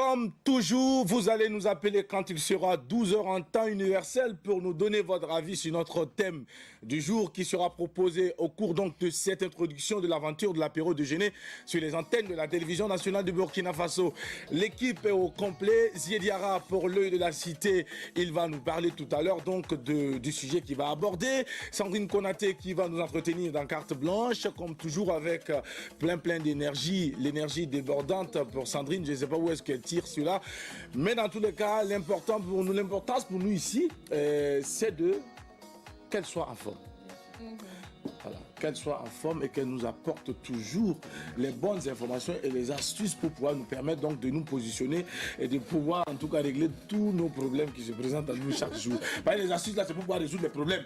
Comme toujours, vous allez nous appeler quand il sera 12 h en temps universel pour nous donner votre avis sur notre thème du jour qui sera proposé au cours donc de cette introduction de l'aventure de l'apéro déjeuner sur les antennes de la télévision nationale du Burkina Faso. L'équipe est au complet. Ziediara pour l'œil de la cité, il va nous parler tout à l'heure donc du sujet qu'il va aborder. Sandrine Konaté qui va nous entretenir dans carte blanche, comme toujours avec plein d'énergie, l'énergie débordante pour Sandrine. Je ne sais pas où est-ce qu'elle tire celui-là, mais dans tous les cas, l'importance pour nous ici, c'est qu'elle soit en forme. Voilà, qu'elle soit en forme et qu'elle nous apporte toujours les bonnes informations et les astuces pour pouvoir nous permettre donc de nous positionner et de pouvoir en tout cas régler tous nos problèmes qui se présentent à nous chaque jour. Les astuces là, c'est pour pouvoir résoudre les problèmes.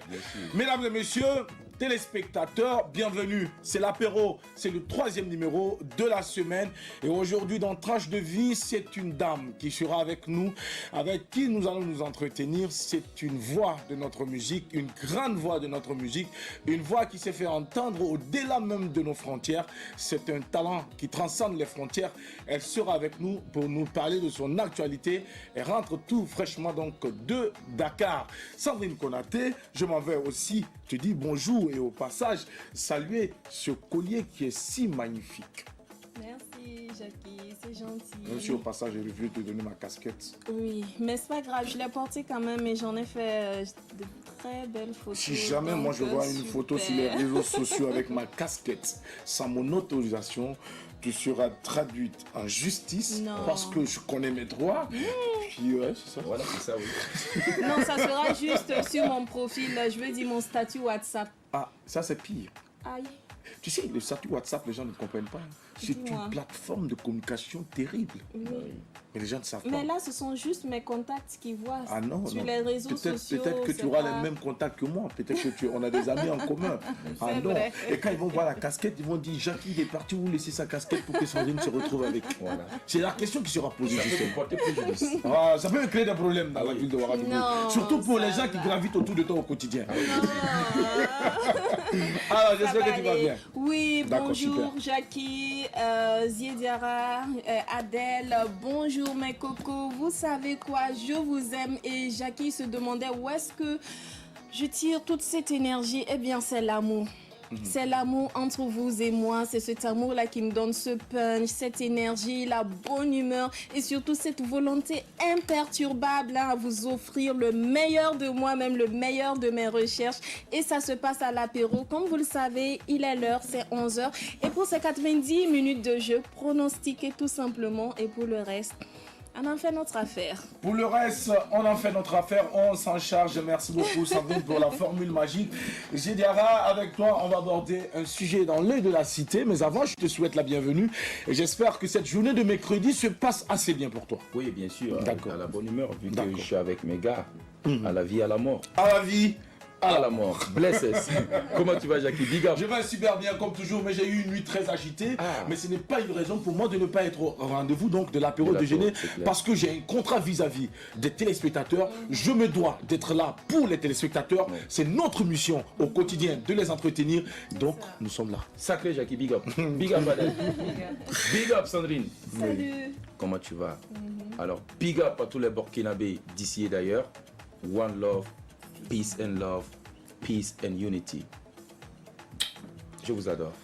Mesdames et messieurs, téléspectateurs, bienvenue. C'est l'apéro, c'est le 3e numéro de la semaine. Et aujourd'hui, dans Tranche de vie, c'est une dame qui sera avec nous, avec qui nous allons nous entretenir. C'est une voix de notre musique, une grande voix de notre musique, une voix qui s'est fait entendre au-delà même de nos frontières. C'est un talent qui transcende les frontières. Elle sera avec nous pour nous parler de son actualité. Elle rentre tout fraîchement donc de Dakar. Sandrine Konaté, je m'en vais aussi te dire bonjour et au passage saluer ce collier qui est si magnifique. Merci Jackie, c'est gentil. Monsieur, au passage, j'ai voulu te donner ma casquette. Oui, mais c'est pas grave, je l'ai portée quand même et j'en ai fait de très belles photos. Si jamais moi je vois une photo sur les réseaux sociaux avec ma casquette sans mon autorisation, tu seras traduite en justice parce que je connais mes droits. Puis ouais, c'est ça. Voilà, c'est ça, oui. Non, ça sera juste sur mon profil, je veux dire mon statut WhatsApp. Ah, ça c'est pire. Aïe. Tu sais, le statut WhatsApp, les gens ne comprennent pas. C'est une plateforme de communication terrible. Oui. Mais les gens ne savent pas. Mais là, ce sont juste mes contacts qui voient sur les réseaux sociaux. Peut-être que tu auras les mêmes contacts que moi. Peut-être que on a des amis en commun. Ah non. Vrai. Et quand ils vont voir la casquette, ils vont dire Jackie, il est parti où laisser sa casquette pour que Sandrine se retrouve avec. Voilà. C'est la question qui sera posée. Ça peut créer des problèmes dans la ville de Ouagadougou. Surtout pour les gens qui gravitent autour de toi au quotidien. Alors, j'espère que tu vas bien. Oui, bonjour Jackie, Ziediara, Adèle, bonjour mes cocos. Vous savez quoi, je vous aime. Et Jackie se demandait où est-ce que je tire toute cette énergie. Eh bien, c'est l'amour. C'est l'amour entre vous et moi, c'est cet amour-là qui me donne ce punch, cette énergie, la bonne humeur et surtout cette volonté imperturbable à vous offrir le meilleur de moi-même, le meilleur de mes recherches. Et ça se passe à l'apéro. Comme vous le savez, il est l'heure, c'est 11 h. Et pour ces 90 minutes de jeu, pronostiquez tout simplement et pour le reste... on en fait notre affaire. Pour le reste, on en fait notre affaire, on s'en charge. Merci beaucoup Sandrine pour la formule magique. Ziediara, avec toi, on va aborder un sujet dans l'œil de la cité. Mais avant, je te souhaite la bienvenue. Et j'espère que cette journée de mercredi se passe assez bien pour toi. Oui, bien sûr. D'accord. À la bonne humeur, vu que je suis avec mes gars. À la vie, à la mort. À la vie. À la mort. Blessés. Comment tu vas, Jackie? Big up. Je vais super bien comme toujours, mais j'ai eu une nuit très agitée. Mais ce n'est pas une raison pour moi de ne pas être au rendez-vous donc de l'apéro déjeuner parce que j'ai un contrat vis-à-vis des téléspectateurs. Je me dois d'être là pour les téléspectateurs. C'est notre mission au quotidien de les entretenir. Donc nous sommes là. Sacré Jackie, big up. Big up, Adèle. Big up, Sandrine. Salut. Comment tu vas? Alors, big up à tous les Burkinabés d'ici et d'ailleurs. One love. Peace and love, peace and unity. Je vous adore.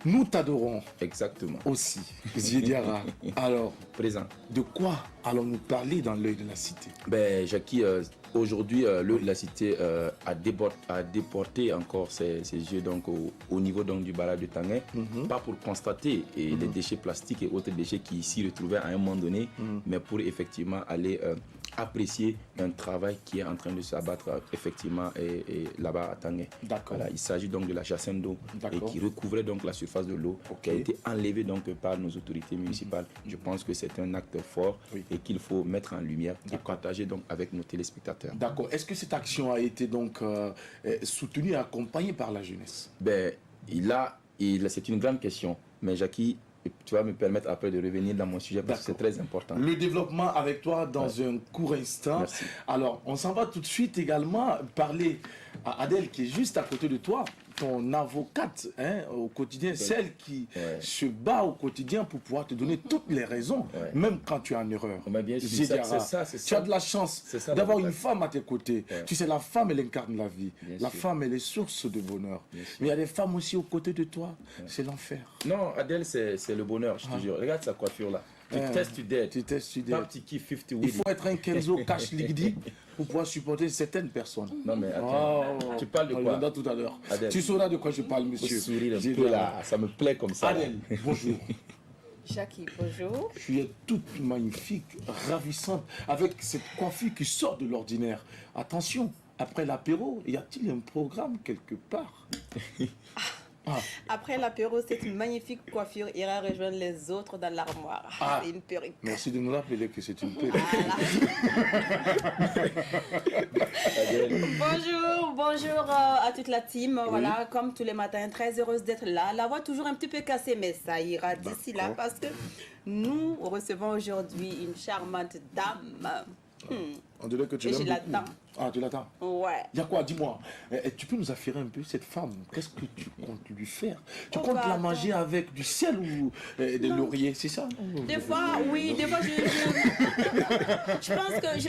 Nous t'adorons. Exactement. Aussi. Ziediara. Alors, présent. De quoi allons-nous parler dans l'œil de la cité? Ben, Jackie, aujourd'hui, l'œil de la cité a déporté encore ses yeux donc, au niveau donc, du barrage de Tanguay. Pas pour constater les déchets plastiques et autres déchets qui s'y retrouvaient à un moment donné, mais pour effectivement aller apprécier un travail qui est en train de s'abattre effectivement et là-bas à Tanguay. Voilà, il s'agit donc de la chassine d'eau et qui recouvrait donc la surface de l'eau qui a été enlevée donc par nos autorités municipales. Je pense que c'est un acte fort et qu'il faut mettre en lumière et partager donc avec nos téléspectateurs. D'accord. Est-ce que cette action a été donc soutenue et accompagnée par la jeunesse? Ben, c'est une grande question. Mais Jackie, tu vas me permettre après de revenir dans mon sujet parce que c'est très important. Le développement avec toi dans un court instant. Merci. Alors, on s'en va tout de suite également parler à Adèle qui est juste à côté de toi. ton avocate au quotidien, celle qui se bat au quotidien pour pouvoir te donner toutes les raisons, même quand tu es en erreur. Mais bien sûr, Zidiara, c'est ça. tu as de la chance d'avoir une femme à tes côtés. Ouais. Tu sais, la femme, elle incarne la vie. Bien la sûr. femme, elle est source de bonheur. Bien sûr. Mais il y a des femmes aussi aux côtés de toi. C'est l'enfer. Non, Adèle, c'est le bonheur, je te jure. Regarde sa coiffure là. Tu testes, tu dead. Tu testes, tu Pas dead. petit kiff 50 Il Willy. faut être un Kenzo Cash Ligdi pour pouvoir supporter certaines personnes. Non, mais attends. Oh, Tu parles de on quoi? le dira tout à l'heure. Adèle. Tu sauras de quoi je parle, Faut monsieur. sourire un J'ai peu dit, là. Ça me plaît comme ça. là. Adèle, bonjour. Jackie, bonjour. Tu es toute magnifique, ravissante, avec cette coiffure qui sort de l'ordinaire. Attention, après l'apéro, y a-t-il un programme quelque part? Après l'apéro, cette magnifique coiffure ira rejoindre les autres dans l'armoire. Ah. C'est une perruque. Merci de nous rappeler que c'est une perruque. Adèle. Bonjour à toute la team. Voilà, comme tous les matins, très heureuse d'être là. La voix toujours un petit peu cassée, mais ça ira d'ici là parce que nous recevons aujourd'hui une charmante dame. On dirait que tu Et je l'aimes l'attends. beaucoup. Ah, tu l'attends. Ouais. Il y a quoi? Dis-moi. Tu peux nous affairer un peu cette femme? Qu'est-ce que tu comptes lui faire? Tu On comptes va la manger avec du sel ou des lauriers? C'est ça? Des fois, oui, des fois, je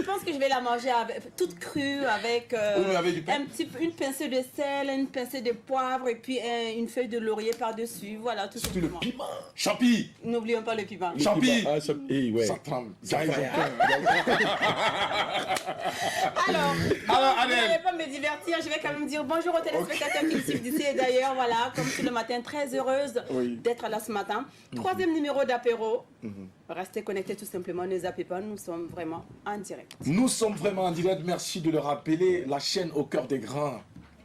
pense que je vais la manger toute crue avec, Oui, mais avec du pain. une pincée de sel, une pincée de poivre et puis une feuille de laurier par-dessus. Voilà, tout C'est le simplement. piment. Champi! N'oublions pas le piment. Champi! Ah, ça... ouais. Ça tremble. Alors, Alors, vous Adèle. n'allez pas me divertir, je vais quand même dire bonjour aux téléspectateurs qui me suivent d'ici et d'ailleurs. Voilà, comme tout le matin, très heureuse d'être là ce matin. Troisième numéro d'apéro. Restez connectés tout simplement, ne zappez pas, nous sommes vraiment en direct. Nous sommes vraiment en direct. Merci de le rappeler. La chaîne au cœur des grands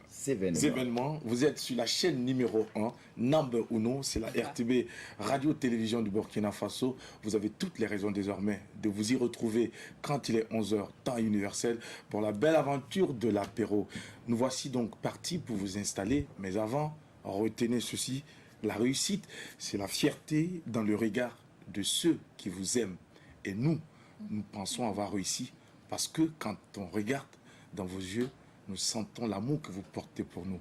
C'est événements. Vous êtes sur la chaîne numéro 1, number uno, c'est la RTB, Radio-Télévision du Burkina Faso. Vous avez toutes les raisons désormais de vous y retrouver quand il est 11h, temps universel, pour la belle aventure de l'apéro. Nous voici donc partis pour vous installer, mais avant, retenez ceci, la réussite, c'est la fierté dans le regard de ceux qui vous aiment. Et nous pensons avoir réussi parce que quand on regarde dans vos yeux, nous sentons l'amour que vous portez pour nous.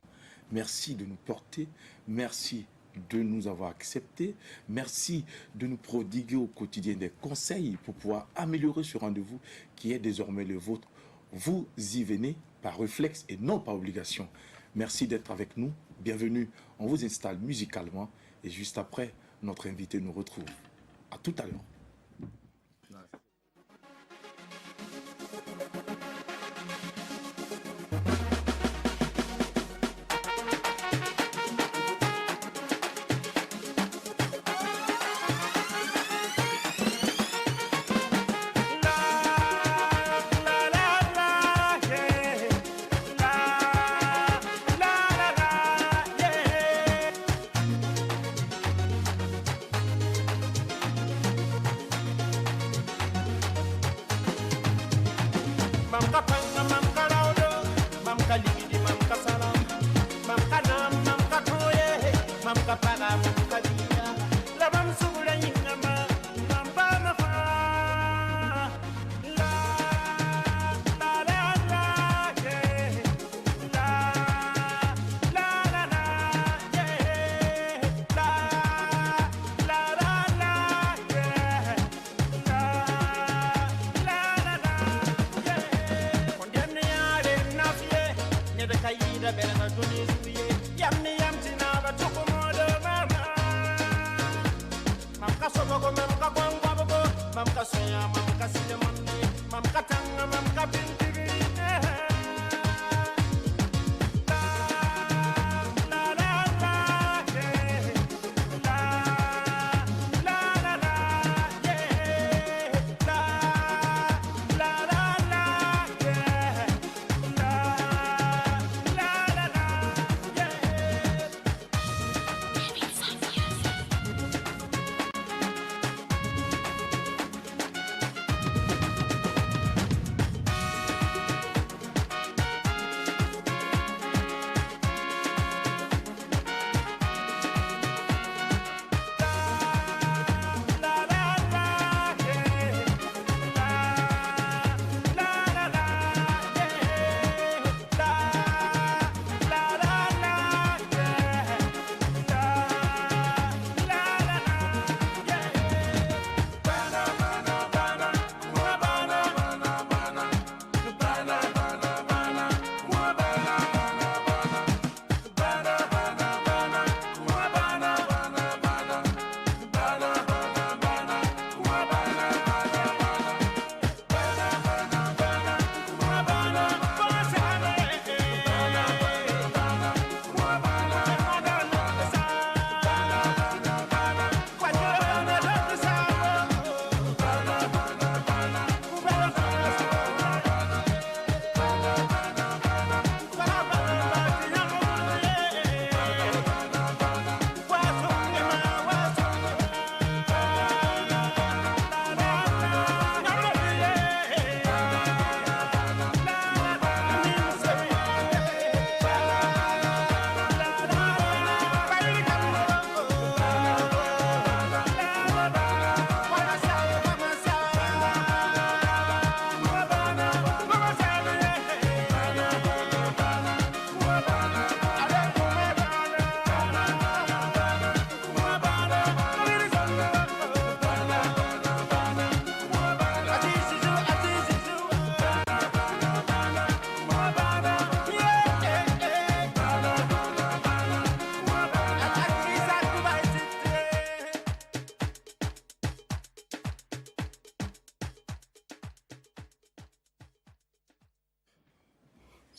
Merci de nous porter, merci de nous avoir acceptés, merci de nous prodiguer au quotidien des conseils pour pouvoir améliorer ce rendez-vous qui est désormais le vôtre. Vous y venez par réflexe et non par obligation. Merci d'être avec nous, bienvenue, on vous installe musicalement et juste après, notre invité nous retrouve. À tout à l'heure.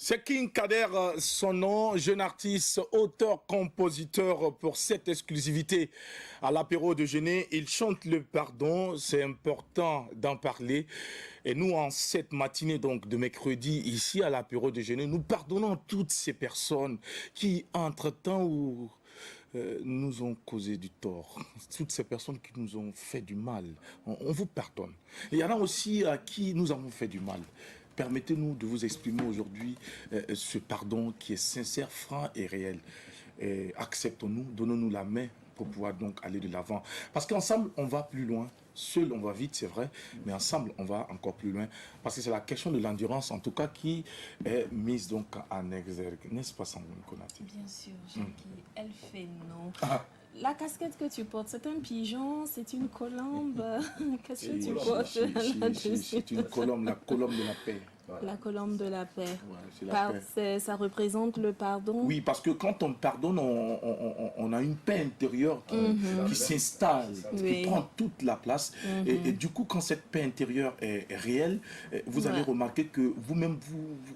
C'est King Kader, son nom, jeune artiste, auteur, compositeur pour cette exclusivité à l'apéro de Déjeuner. Il chante le pardon, c'est important d'en parler. Et nous, en cette matinée donc de mercredi, ici à l'apéro de Déjeuner, nous pardonnons toutes ces personnes qui, entre-temps, nous ont causé du tort. Toutes ces personnes qui nous ont fait du mal, on vous pardonne. Et il y en a aussi à qui nous avons fait du mal. Permettez-nous de vous exprimer aujourd'hui ce pardon qui est sincère, franc et réel. Acceptons-nous, donnons-nous la main pour pouvoir donc aller de l'avant. Parce qu'ensemble, on va plus loin. Seul, on va vite, c'est vrai, mais ensemble, on va encore plus loin. Parce que c'est la question de l'endurance, en tout cas, qui est mise donc en exergue. N'est-ce pas, Sandrine Konaté? Bien sûr, Jackie, elle fait non. La casquette que tu portes, c'est un pigeon, c'est une colombe. Qu'est-ce que tu portes là-dessus? C'est une colombe, la colombe de la paix. Voilà. La colombe de la paix. Ouais, la paix. Ça représente le pardon. Oui, parce que quand on pardonne, on a une paix intérieure qui s'installe, qui prend toute la place. Et du coup, quand cette paix intérieure est réelle, vous allez remarquer que vous-même,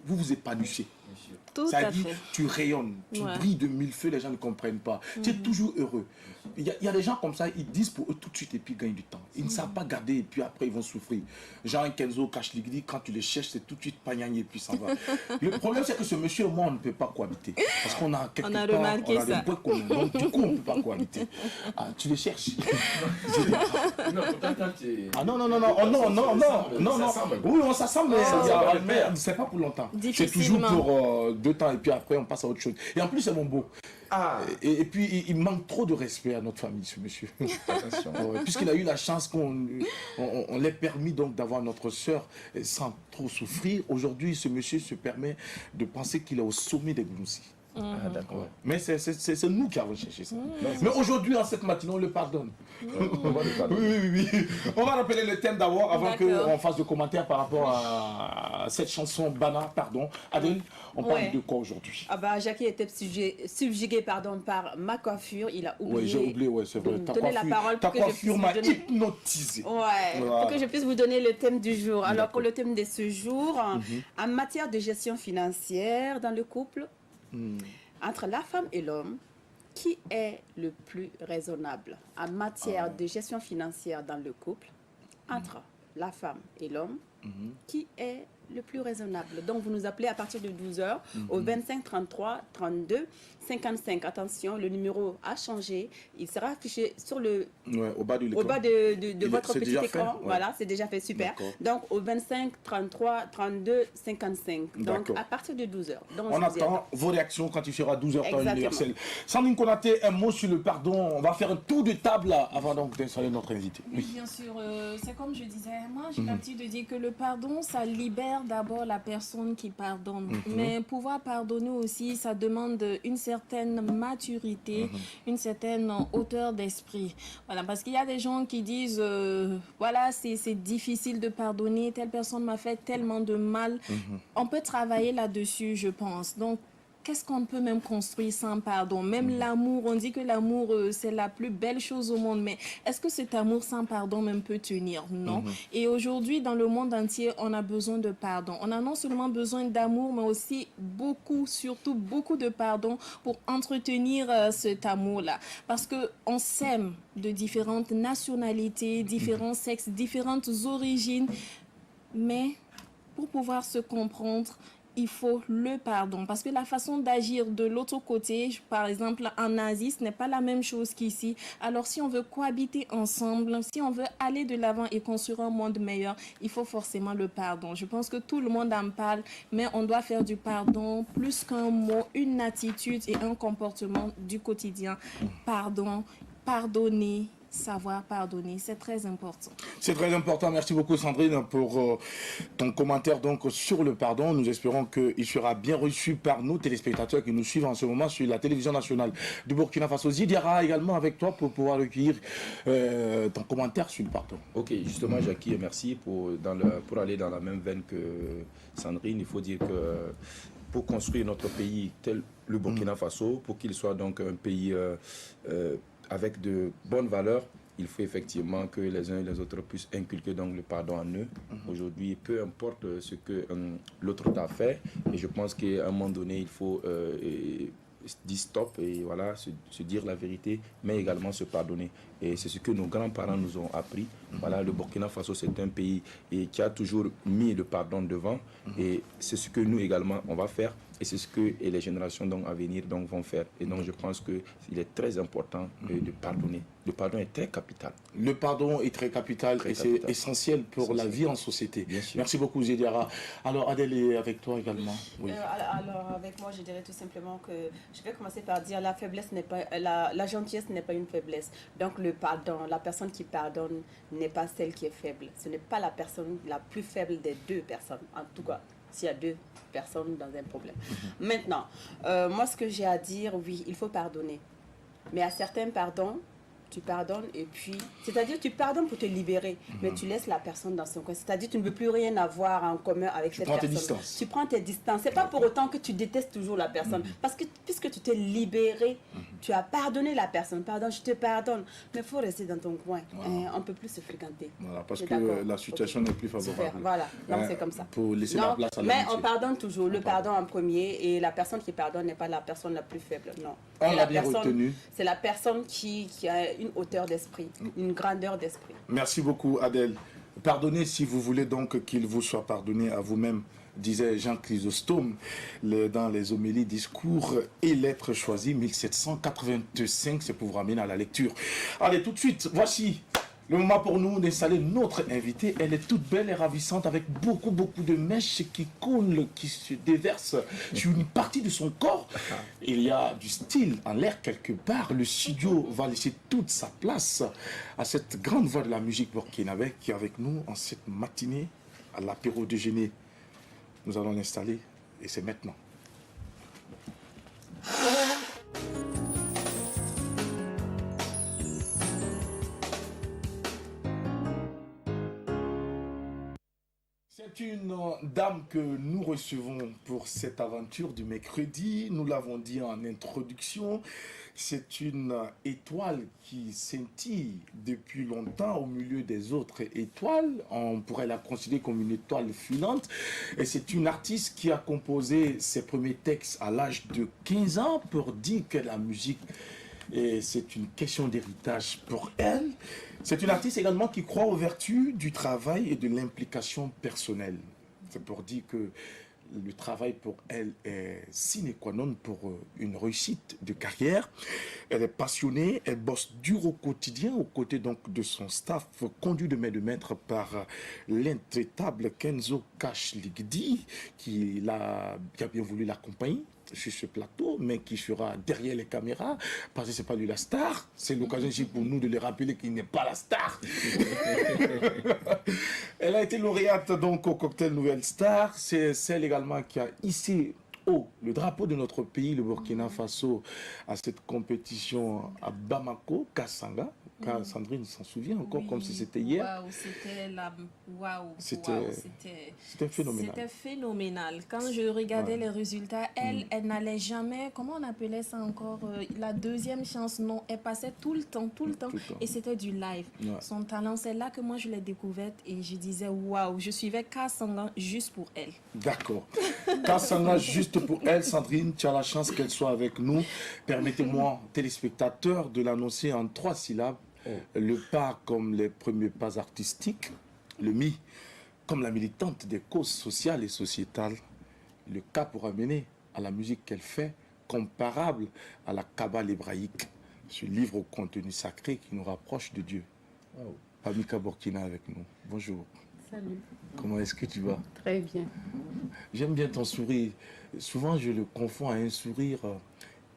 vous épanouissez. Ça dit, tu rayonnes, tu brilles de mille feux, les gens ne comprennent pas. Tu es toujours heureux. Il y a des gens comme ça, ils disent pour eux tout de suite et puis ils gagnent du temps. Ils ne savent pas garder et puis après ils vont souffrir. Jean Kenzo Kachligdi, quand tu les cherches, c'est tout de suite pagnagne et puis ça va. Le problème, c'est que ce monsieur et moi, on ne peut pas cohabiter. Parce qu'on a quelque part, remarqué on a des points communs. Donc du coup, on ne peut pas cohabiter. Tu les cherches. Ah non, oui, on s'assemble, mais c'est pas pour longtemps. C'est toujours pour 2 temps et puis après on passe à autre chose. Et en plus, c'est mon beau. Et puis, il manque trop de respect à notre famille, ce monsieur. Puisqu'il a eu la chance qu'on l'ait permis donc d'avoir notre sœur sans trop souffrir. Aujourd'hui, ce monsieur se permet de penser qu'il est au sommet des Gounoussi. D'accord. Mais c'est nous qui avons cherché ça. Mais aujourd'hui, en cette matinée, on le pardonne. Oui. On va rappeler le thème d'abord avant qu'on fasse de commentaires par rapport à cette chanson Bana, pardon. Adèle, on parle de quoi aujourd'hui? Jackie était subjugué par ma coiffure. Il a oublié. Oui, j'ai oublié, c'est vrai. Ta coiffure m'a hypnotisé. Pour que je puisse vous donner le thème du jour. Alors, pour le thème de ce jour, en matière de gestion financière dans le couple, entre la femme et l'homme, qui est le plus raisonnable en matière de gestion financière dans le couple? Entre la femme et l'homme, qui est le plus raisonnable? Donc vous nous appelez à partir de 12h au 25 33 32 55. Attention, le numéro a changé. Il sera affiché sur le au bas de votre petit écran. Voilà, c'est déjà fait, super. Donc au 25 33 32 55. Donc à partir de 12h. On attend vos réactions quand il sera 12h temps universel. Sandrine Konaté, un mot sur le pardon. On va faire un tour de table avant donc d'installer notre invité. Oui, bien sûr. C'est comme je disais, moi j'ai l'habitude de dire que le pardon, ça libère d'abord la personne qui pardonne. Mais pouvoir pardonner aussi, ça demande une certaine maturité, une certaine hauteur d'esprit. Voilà, parce qu'il y a des gens qui disent, voilà, c'est difficile de pardonner, telle personne m'a fait tellement de mal. On peut travailler là-dessus, je pense. Donc, qu'est-ce qu'on peut même construire sans pardon? Même l'amour, on dit que l'amour, c'est la plus belle chose au monde. Mais est-ce que cet amour sans pardon même peut tenir? Non. Et aujourd'hui, dans le monde entier, on a besoin de pardon. On a non seulement besoin d'amour, mais aussi surtout beaucoup de pardon pour entretenir cet amour-là. Parce qu'on s'aime de différentes nationalités, différents sexes, différentes origines. Mais pour pouvoir se comprendre, il faut le pardon. Parce que la façon d'agir de l'autre côté, par exemple en Asie, ce n'est pas la même chose qu'ici. Alors si on veut cohabiter ensemble, si on veut aller de l'avant et construire un monde meilleur, il faut forcément le pardon. Je pense que tout le monde en parle, mais on doit faire du pardon plus qu'un mot, une attitude et un comportement du quotidien. Pardon, pardonner, savoir pardonner, c'est très important. C'est très important. Merci beaucoup Sandrine pour ton commentaire donc sur le pardon. Nous espérons qu'il sera bien reçu par nos téléspectateurs qui nous suivent en ce moment sur la télévision nationale du Burkina Faso. Zidiara également avec toi pour pouvoir recueillir ton commentaire sur le pardon. Ok, justement Jackie, merci pour aller dans la même veine que Sandrine. Il faut dire que pour construire notre pays tel le Burkina Faso, pour qu'il soit donc un pays avec de bonnes valeurs, il faut effectivement que les uns et les autres puissent inculquer donc le pardon en eux. Aujourd'hui, peu importe ce que l'autre t'a fait, et je pense qu'à un moment donné, il faut dire stop et voilà, se dire la vérité, mais également se pardonner. Et c'est ce que nos grands-parents nous ont appris. Voilà, le Burkina Faso, c'est un pays qui a toujours mis le pardon devant, et c'est ce que nous également on va faire. Et c'est ce que les générations donc, à venir donc, vont faire. Et donc je pense qu'il est très important de pardonner. Le pardon est très capital. Le pardon est très capital et c'est essentiel pour la vie en société. Merci beaucoup Zédiara. Alors Adèle est avec toi également. Oui. Alors avec moi je dirais tout simplement que je vais commencer par dire la faiblesse n'est pas la gentillesse n'est pas une faiblesse. Donc le pardon, la personne qui pardonne n'est pas celle qui est faible. Ce n'est pas la personne la plus faible des deux personnes. En tout cas, s'il y a deux personnes dans un problème. Maintenant, moi ce que j'ai à dire, oui, il faut pardonner. Mais à certains pardons, tu pardonnes et puis... C'est-à-dire tu pardonnes pour te libérer, mais tu laisses la personne dans son coin. C'est-à-dire tu ne veux plus rien avoir en commun avec cette personne. Tu prends tes distances. C'est pas pour autant que tu détestes toujours la personne. Parce que puisque tu t'es libéré, tu as pardonné la personne. Pardon, je te pardonne. Mais il faut rester dans ton coin. On ne peut plus se fréquenter. Voilà, parce que la situation n'est plus favorable. Voilà, donc c'est comme ça. Pour laisser la place à mais on pardonne toujours. Le pardon en premier, et la personne qui pardonne n'est pas la personne la plus faible. Non. On l'a bien retenu. C'est la personne qui a une hauteur d'esprit, une grandeur d'esprit. Merci beaucoup Adèle. Pardonnez si vous voulez donc qu'il vous soit pardonné à vous-même, disait Jean Chrysostome dans les homélies, discours et lettres choisies 1785. C'est pour vous ramener à la lecture. Allez, tout de suite, voici le moment pour nous d'installer notre invitée. Elle est toute belle et ravissante avec beaucoup de mèches qui coulent, qui se déversent sur une partie de son corps. Il y a du style en l'air quelque part. Le studio va laisser toute sa place à cette grande voix de la musique burkinabé qui est avec nous en cette matinée à l'apéro déjeuner. Nous allons l'installer et c'est maintenant. C'est une dame que nous recevons pour cette aventure du mercredi. Nous l'avons dit en introduction. C'est une étoile qui scintille depuis longtemps au milieu des autres étoiles. On pourrait la considérer comme une étoile filante. Et c'est une artiste qui a composé ses premiers textes à l'âge de 15 ans pour dire que la musique, et c'est une question d'héritage pour elle. C'est une artiste également qui croit aux vertus du travail et de l'implication personnelle. C'est pour dire que le travail pour elle est sine qua non pour une réussite de carrière. Elle est passionnée, elle bosse dur au quotidien, aux côtés donc de son staff, conduit de main de maître par l'intraitable Kenzo Cash-Ligdi, qui a bien voulu l'accompagner sur ce plateau, mais qui sera derrière les caméras, parce que c'est pas lui la star. C'est l'occasion ici pour nous de le rappeler qu'il n'est pas la star. Elle a été lauréate donc au cocktail Nouvelle Star. C'est celle également qui a hissé le drapeau de notre pays, le Burkina Faso, à cette compétition à Bamako, Kasanga. Sandrine s'en souvient encore comme si c'était hier. C'était phénoménal. C'était phénoménal. Quand je regardais les résultats, elle n'allait jamais, comment on appelait ça encore, la deuxième chance, non, elle passait tout le temps, et c'était du live. Son talent, c'est là que moi je l'ai découverte et je disais waouh, je suivais Kasanga juste pour elle. D'accord. Kasanga juste pour elle. Sandrine, tu as la chance qu'elle soit avec nous. Permettez-moi, téléspectateurs, de l'annoncer en 3 syllabes. Le pas comme les premiers pas artistiques, le mi comme la militante des causes sociales et sociétales, le K pour amener à la musique qu'elle fait, comparable à la Kabbale hébraïque, ce livre au contenu sacré qui nous rapproche de Dieu. Pamika Burkina avec nous. Bonjour. Salut. Comment est-ce que tu vas? Très bien. J'aime bien ton sourire. Souvent, je le confonds à un sourire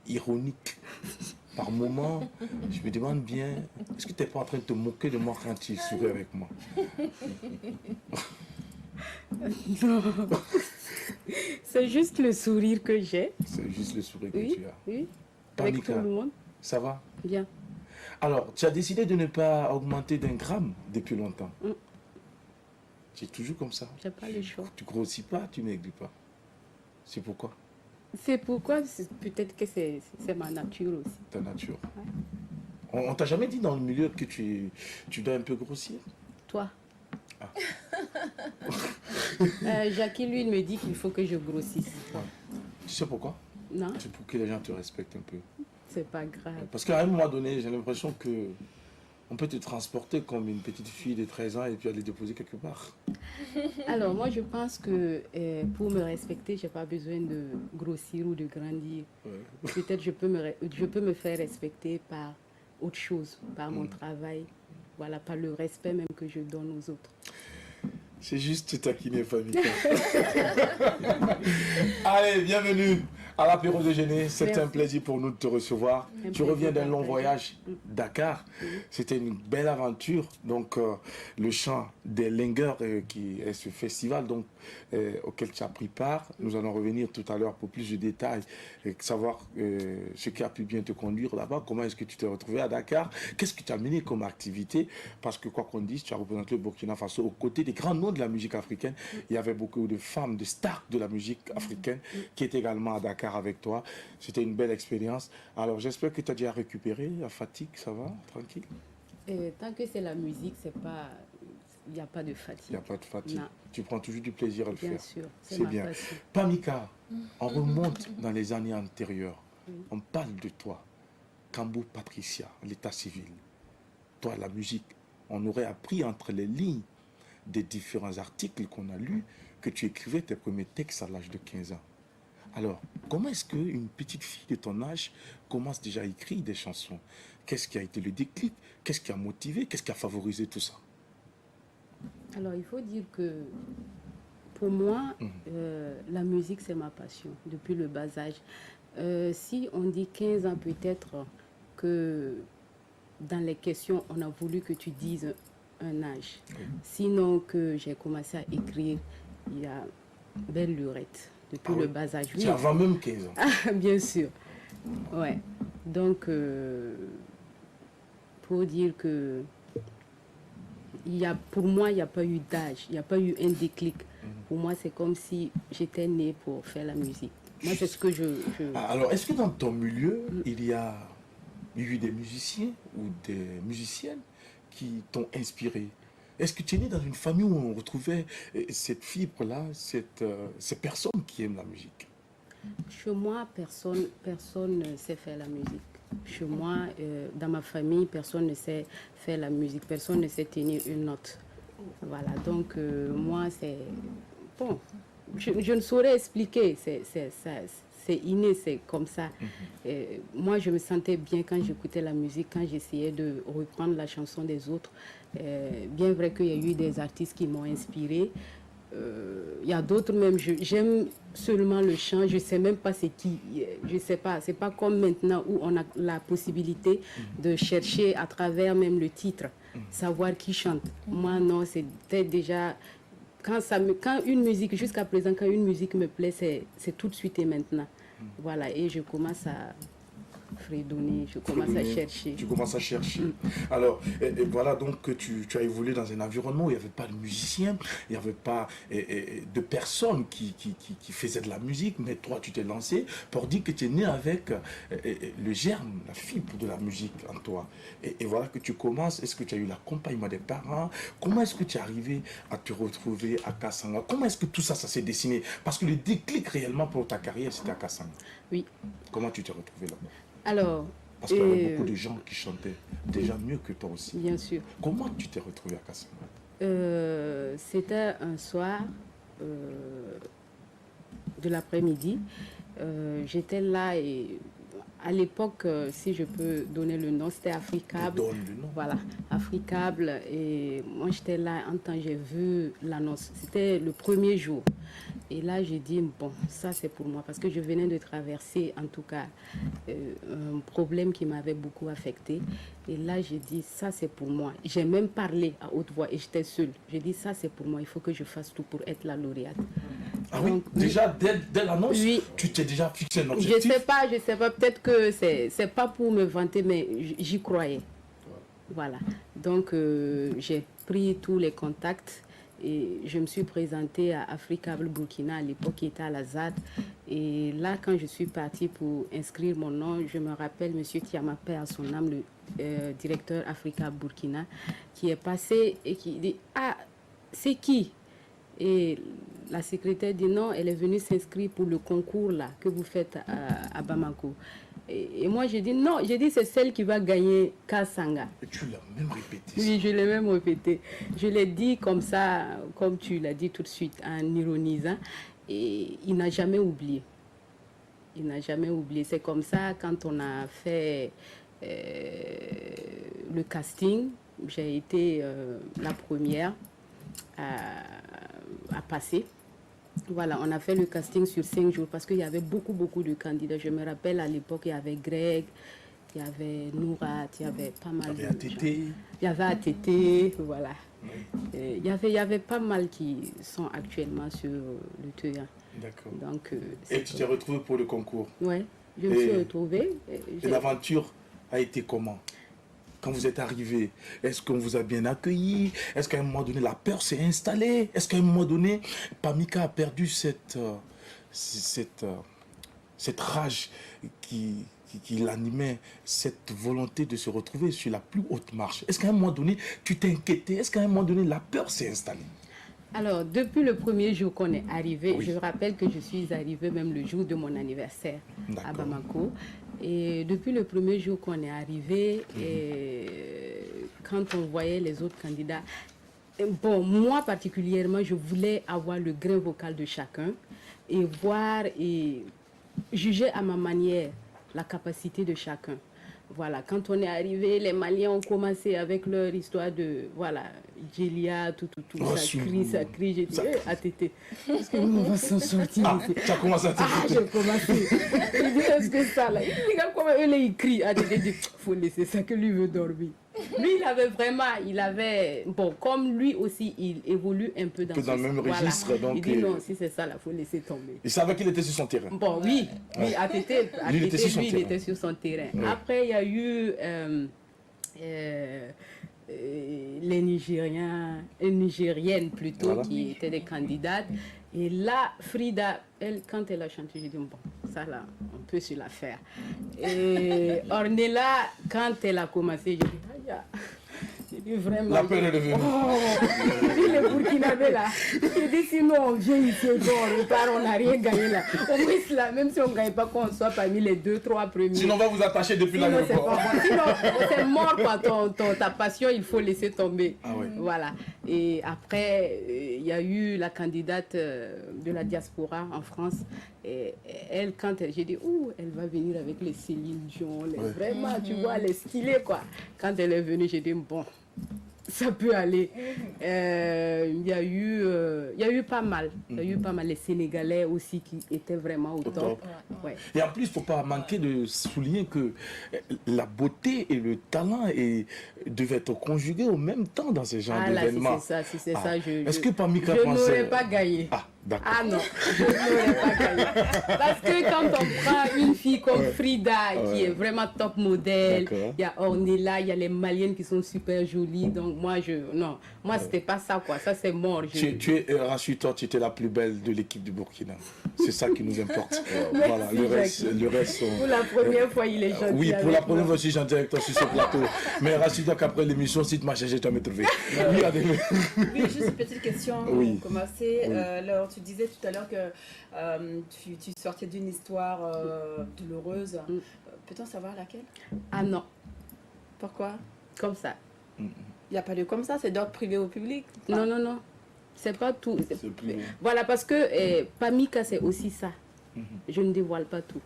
ironique. Par moments, je me demande bien, est-ce que tu n'es pas en train de te moquer de moi quand tu souris avec moi? Non. C'est juste le sourire que j'ai. C'est juste le sourire que tu as. Oui, avec Pamika, tout le monde. ça va? Bien. Alors, tu as décidé de ne pas augmenter d'1 gramme depuis longtemps. Tu es toujours comme ça. J'ai pas le choix. Tu grossis pas, tu maigris pas. C'est pourquoi? C'est pourquoi, peut-être que c'est ma nature aussi. Ta nature. On t'a jamais dit dans le milieu que tu dois un peu grossir? Toi. Ah. Jackie, lui, il me dit qu'il faut que je grossisse. Tu sais pourquoi? Non, C'est pour que les gens te respectent un peu. c'est pas grave. Parce qu'à un moment donné, j'ai l'impression que on peut te transporter comme une petite fille de 13 ans et puis aller déposer quelque part. Alors, moi, je pense que pour me respecter, je n'ai pas besoin de grossir ou de grandir. Ouais. Peut-être je peux me faire respecter par autre chose, par mon travail, voilà, par le respect même que je donne aux autres. C'est juste taquiner, famille. Allez, bienvenue à l'apéro déjeuner. C'est Merci. un plaisir pour nous de te recevoir. Un Tu reviens plaisir d'un long partagé. voyage, Dakar. C'était une belle aventure. Donc, le chant des Lingers, qui est ce festival donc, auquel tu as pris part. Nous allons revenir tout à l'heure pour plus de détails et savoir ce qui a pu bien te conduire là-bas. Comment est-ce que tu t'es retrouvé à Dakar? Qu'est-ce que tu as mené comme activité? Parce que quoi qu'on dise, tu as représenté le Burkina Faso aux côtés des grands noms de la musique africaine. Il y avait beaucoup de femmes, de stars de la musique africaine qui étaient également à Dakar avec toi. C'était une belle expérience. Alors j'espère que tu as déjà récupéré la fatigue, ça va? Tranquille? Tant que c'est la musique, c'est pas, il n'y a pas de Il fatigue. n'y a pas de fatigue. Non. Tu prends toujours du plaisir à le Bien faire. sûr, c'est C'est ma bien. passion. Pamika, on remonte dans les années antérieures. On parle de toi. Kambo Patricia, l'état civil. Toi, la musique. On aurait appris entre les lignes des différents articles qu'on a lus que tu écrivais tes premiers textes à l'âge de 15 ans. Alors, comment est-ce qu'une petite fille de ton âge commence déjà à écrire des chansons? Qu'est-ce qui a été le déclic? Qu'est-ce qui a motivé? Qu'est-ce qui a favorisé tout ça? Alors, il faut dire que pour moi, la musique, c'est ma passion depuis le bas âge. Si on dit 15 ans, peut-être que dans les questions, on a voulu que tu dises un âge. Sinon, que j'ai commencé à écrire, il y a belle lurette, depuis Ah oui. le bas âge. C'est avant même 15 ans. Ah, bien sûr. Ouais. Donc, pour dire que pour moi, il n'y a pas eu d'âge, il n'y a pas eu un déclic. Pour moi, c'est comme si j'étais née pour faire la musique. Moi, c'est ce que je... Ah, alors, est-ce que dans ton milieu, il y a eu des musiciens ou des musiciennes qui t'ont inspiré? Est-ce que tu es né dans une famille où on retrouvait cette fibre-là, ces personnes qui aiment la musique? Chez moi, personne ne sait faire la musique. Chez moi, dans ma famille, personne ne sait faire la musique. Personne ne sait tenir une note. Voilà, donc moi, c'est... Bon, je ne saurais expliquer. C'est inné, c'est comme ça. Moi, je me sentais bien quand j'écoutais la musique, quand j'essayais de reprendre la chanson des autres. Bien vrai qu'il y a eu des artistes qui m'ont inspiré. Il y a d'autres même, j'aime seulement le chant, je ne sais même pas c'est qui, je ne sais pas, c'est pas comme maintenant où on a la possibilité de chercher à travers même le titre, savoir qui chante. Moi non, c'était déjà, quand une musique, jusqu'à présent, quand une musique me plaît, c'est tout de suite et maintenant. Voilà, et je commence à fredonner, je commence à chercher. Tu commences à chercher. Alors, et voilà donc que tu as évolué dans un environnement où il n'y avait pas de musiciens, il n'y avait pas de personnes qui faisaient de la musique, mais toi, tu t'es lancé pour dire que tu es né avec le germe, la fibre de la musique en toi. Et voilà que tu commences. Est-ce que tu as eu l'accompagnement des parents? Comment est-ce que tu es arrivé à te retrouver à Kassanga? Comment est-ce que tout ça s'est dessiné? Parce que le déclic réellement pour ta carrière, c'était à Kassanga. Oui. Comment tu t'es retrouvé là-bas? Alors, parce qu'il y avait beaucoup de gens qui chantaient déjà mieux que toi aussi. Bien sûr. Comment tu t'es retrouvé à Kassanga? C'était un soir de l'après-midi. J'étais là et à l'époque, si je peux donner le nom, c'était Africable. Donne le nom. Voilà, Africable. Et moi, j'étais là, en temps, j'ai vu l'annonce. C'était le premier jour. Et là, j'ai dit, bon, ça c'est pour moi. Parce que je venais de traverser, en tout cas, un problème qui m'avait beaucoup affecté. Et là, j'ai dit, ça c'est pour moi. J'ai même parlé à haute voix et j'étais seule. J'ai dit, ça c'est pour moi. Il faut que je fasse tout pour être la lauréate. Ah oui, donc, déjà, dès l'annonce, oui, tu t'es déjà fixé un objectif? Je sais pas. Peut-être que c'est pas pour me vanter, mais j'y croyais. Voilà. Donc, j'ai pris tous les contacts. Et je me suis présentée à Africable Burkina, à l'époque qui était à la ZAD. Et là, quand je suis partie pour inscrire mon nom, je me rappelle, M. Tiamapé, à son âme, directeur Africa Burkina, qui est passé et qui dit « Ah, c'est qui ?» Et la secrétaire dit « Non, elle est venue s'inscrire pour le concours là que vous faites à Bamako. » Et moi, j'ai dit « Non, j'ai dit c'est celle qui va gagner Kasanga. » Et tu l'as même répété. Oui, je l'ai même répété. Je l'ai dit comme ça, comme tu l'as dit tout de suite, en ironisant. Et il n'a jamais oublié. Il n'a jamais oublié. C'est comme ça, quand on a fait le casting, j'ai été la première à passer. Voilà, on a fait le casting sur 5 jours parce qu'il y avait beaucoup de candidats. Je me rappelle à l'époque, il y avait Greg, il y avait Nourat, il y avait pas mal de gens. Il y avait ATT, voilà. Il y avait pas mal qui sont actuellement sur le terrain. D'accord. Donc, et tu t'es retrouvée pour le concours? Oui, je me suis retrouvée. Et l'aventure a été comment? Quand vous êtes arrivé, est-ce qu'on vous a bien accueilli? Est-ce qu'à un moment donné, la peur s'est installée? Est-ce qu'à un moment donné, Pamika a perdu cette rage qui l'animait, cette volonté de se retrouver sur la plus haute marche? Est-ce qu'à un moment donné, tu t'es inquiété? Est-ce qu'à un moment donné, la peur s'est installée? Alors, depuis le premier jour qu'on est arrivé, je rappelle que je suis arrivée même le jour de mon anniversaire à Bamako. Et depuis le premier jour qu'on est arrivé, et quand on voyait les autres candidats, bon, moi particulièrement, je voulais avoir le grain vocal de chacun et voir et juger à ma manière la capacité de chacun. Voilà, quand on est arrivé, les Maliens ont commencé avec leur histoire de, voilà, Djelia, tout, ça crie, j'ai dit, ATT, est-ce que nous va s'en sortir ici? Tu as commencé à t'écouter. J'ai commencé. Il dit, est-ce que ça là? Il regarde comment eux, ils crient. ATT dit, faut laisser ça que lui veut dormir. Lui, il avait, bon, comme lui aussi, il évolue un peu dans le même registre. Donc, il dit, non, si c'est ça, il faut laisser tomber. Il savait qu'il était sur son terrain. Bon, oui, ATT, il était sur son terrain. Ouais. Après, il y a eu les Nigériennes plutôt, qui étaient des candidates. Et là, Frida, elle, quand elle a chanté, j'ai dit, bon, ça là, on peut se la faire. Et Ornella, quand elle a commencé, j'ai dit, j'ai dit vraiment. La peur est devenue. Les Burkinabés là. J'ai dit, sinon on vient ici, on repart, on n'a rien gagné là. Au moins là, même si on ne gagne pas, qu'on soit parmi les 2-3 premiers. Sinon on va vous attacher depuis l'aéroport. Sinon, c'est mort quoi, ta passion, il faut laisser tomber. Ah ouais. Voilà. Et après, il y a eu la candidate de la diaspora en France. Et elle, quand j'ai dit, elle va venir avec les Céline Dion, vraiment, tu vois, elle est stylée, quoi. Quand elle est venue, j'ai dit, bon, ça peut aller. Il y a eu pas mal. Il y a eu pas mal les Sénégalais aussi qui étaient vraiment au top. Ouais. Et en plus, il ne faut pas manquer de souligner que la beauté et le talent devaient être conjugués au même temps dans ce genre d'événements. Si c'est ça, est-ce que Pamika je n'aurais pas gagné. D'accord. Ah non, je n'aurais pas gagné. Parce que quand on prend une fille comme Frida, qui est vraiment top modèle, il y a Ornella, il y a les Maliennes qui sont super jolies. Donc moi, c'était pas ça, quoi. Ça, c'est mort. Rassure-toi, tu étais la plus belle de l'équipe du Burkina. C'est ça qui nous importe. Voilà, le reste sont... Pour la première fois, il est gentil. Oui, pour la première fois, je suis gentil avec toi sur ce plateau. Mais rassure-toi qu'après l'émission, si tu m'as cherché, tu vas me trouver. Oui, juste une petite question pour commencer. Alors, tu disais tout à l'heure que tu sortais d'une histoire douloureuse. Peut-on savoir laquelle? Ah non. Pourquoi? Comme ça. Il n'y a pas de comme ça, c'est d'ordre privé au public? Non. C'est pas tout. Voilà, parce que Pamika, c'est aussi ça. Je ne dévoile pas tout.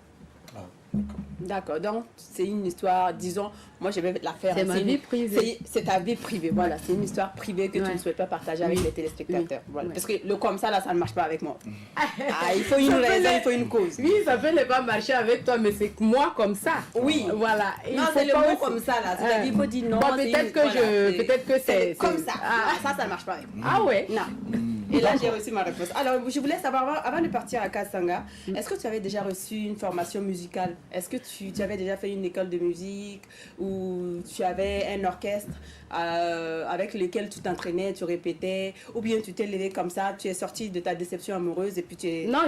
D'accord, donc c'est une histoire, disons, moi je vais la faire. C'est ma vie privée. C'est ta vie privée, voilà, c'est une histoire privée que tu ne souhaites pas partager avec les téléspectateurs. Voilà. Parce que le comme ça, là, ça ne marche pas avec moi. Il faut une raison, il faut une cause. Oui, ça peut ne pas marcher avec toi, mais c'est moi comme ça. Oui. Voilà. Non, c'est le mot comme ça, là. C'est-à-dire qu'il faut dire non. Peut-être que c'est comme ça. Ça ne marche pas avec moi. Ah ouais? Non. Et là, j'ai reçu ma réponse. Alors, je voulais savoir, avant de partir à Kasanga, est-ce que tu avais déjà reçu une formation musicale? Est-ce que tu avais déjà fait une école de musique ou tu avais un orchestre avec lequel tu t'entraînais, tu répétais, ou bien tu t'es levé comme ça, tu es sorti de ta déception amoureuse et puis tu es... Non,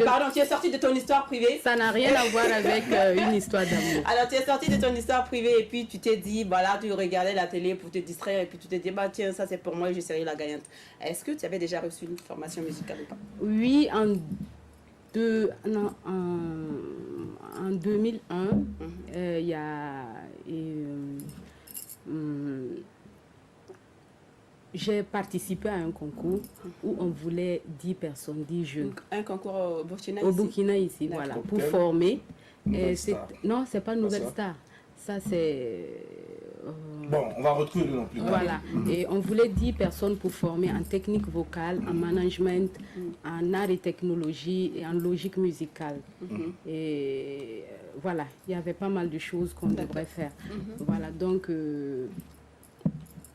pardon, tu es sorti de ton histoire privée. Ça n'a rien à voir avec une histoire d'amour. Alors, tu es sorti de ton histoire privée et puis tu t'es dit, voilà, tu regardais la télé pour te distraire et puis tu t'es dit, bah tiens, ça c'est pour moi et je serai la gagnante. Est-ce que tu avais déjà reçu une formation musicale ou pas? Oui, en 2001, il y a... j'ai participé à un concours où on voulait 10 personnes, 10 jeunes. Un concours au Burkina Au Burkina ici, voilà, pour former. Non, c'est pas Nouvelle Star. Ça, c'est... Bon, on va retrouver le nom plus tard. Voilà. Et on voulait 10 personnes pour former en technique vocale, en management, en art et technologie et en logique musicale. Et voilà, il y avait pas mal de choses qu'on devrait faire. Voilà, donc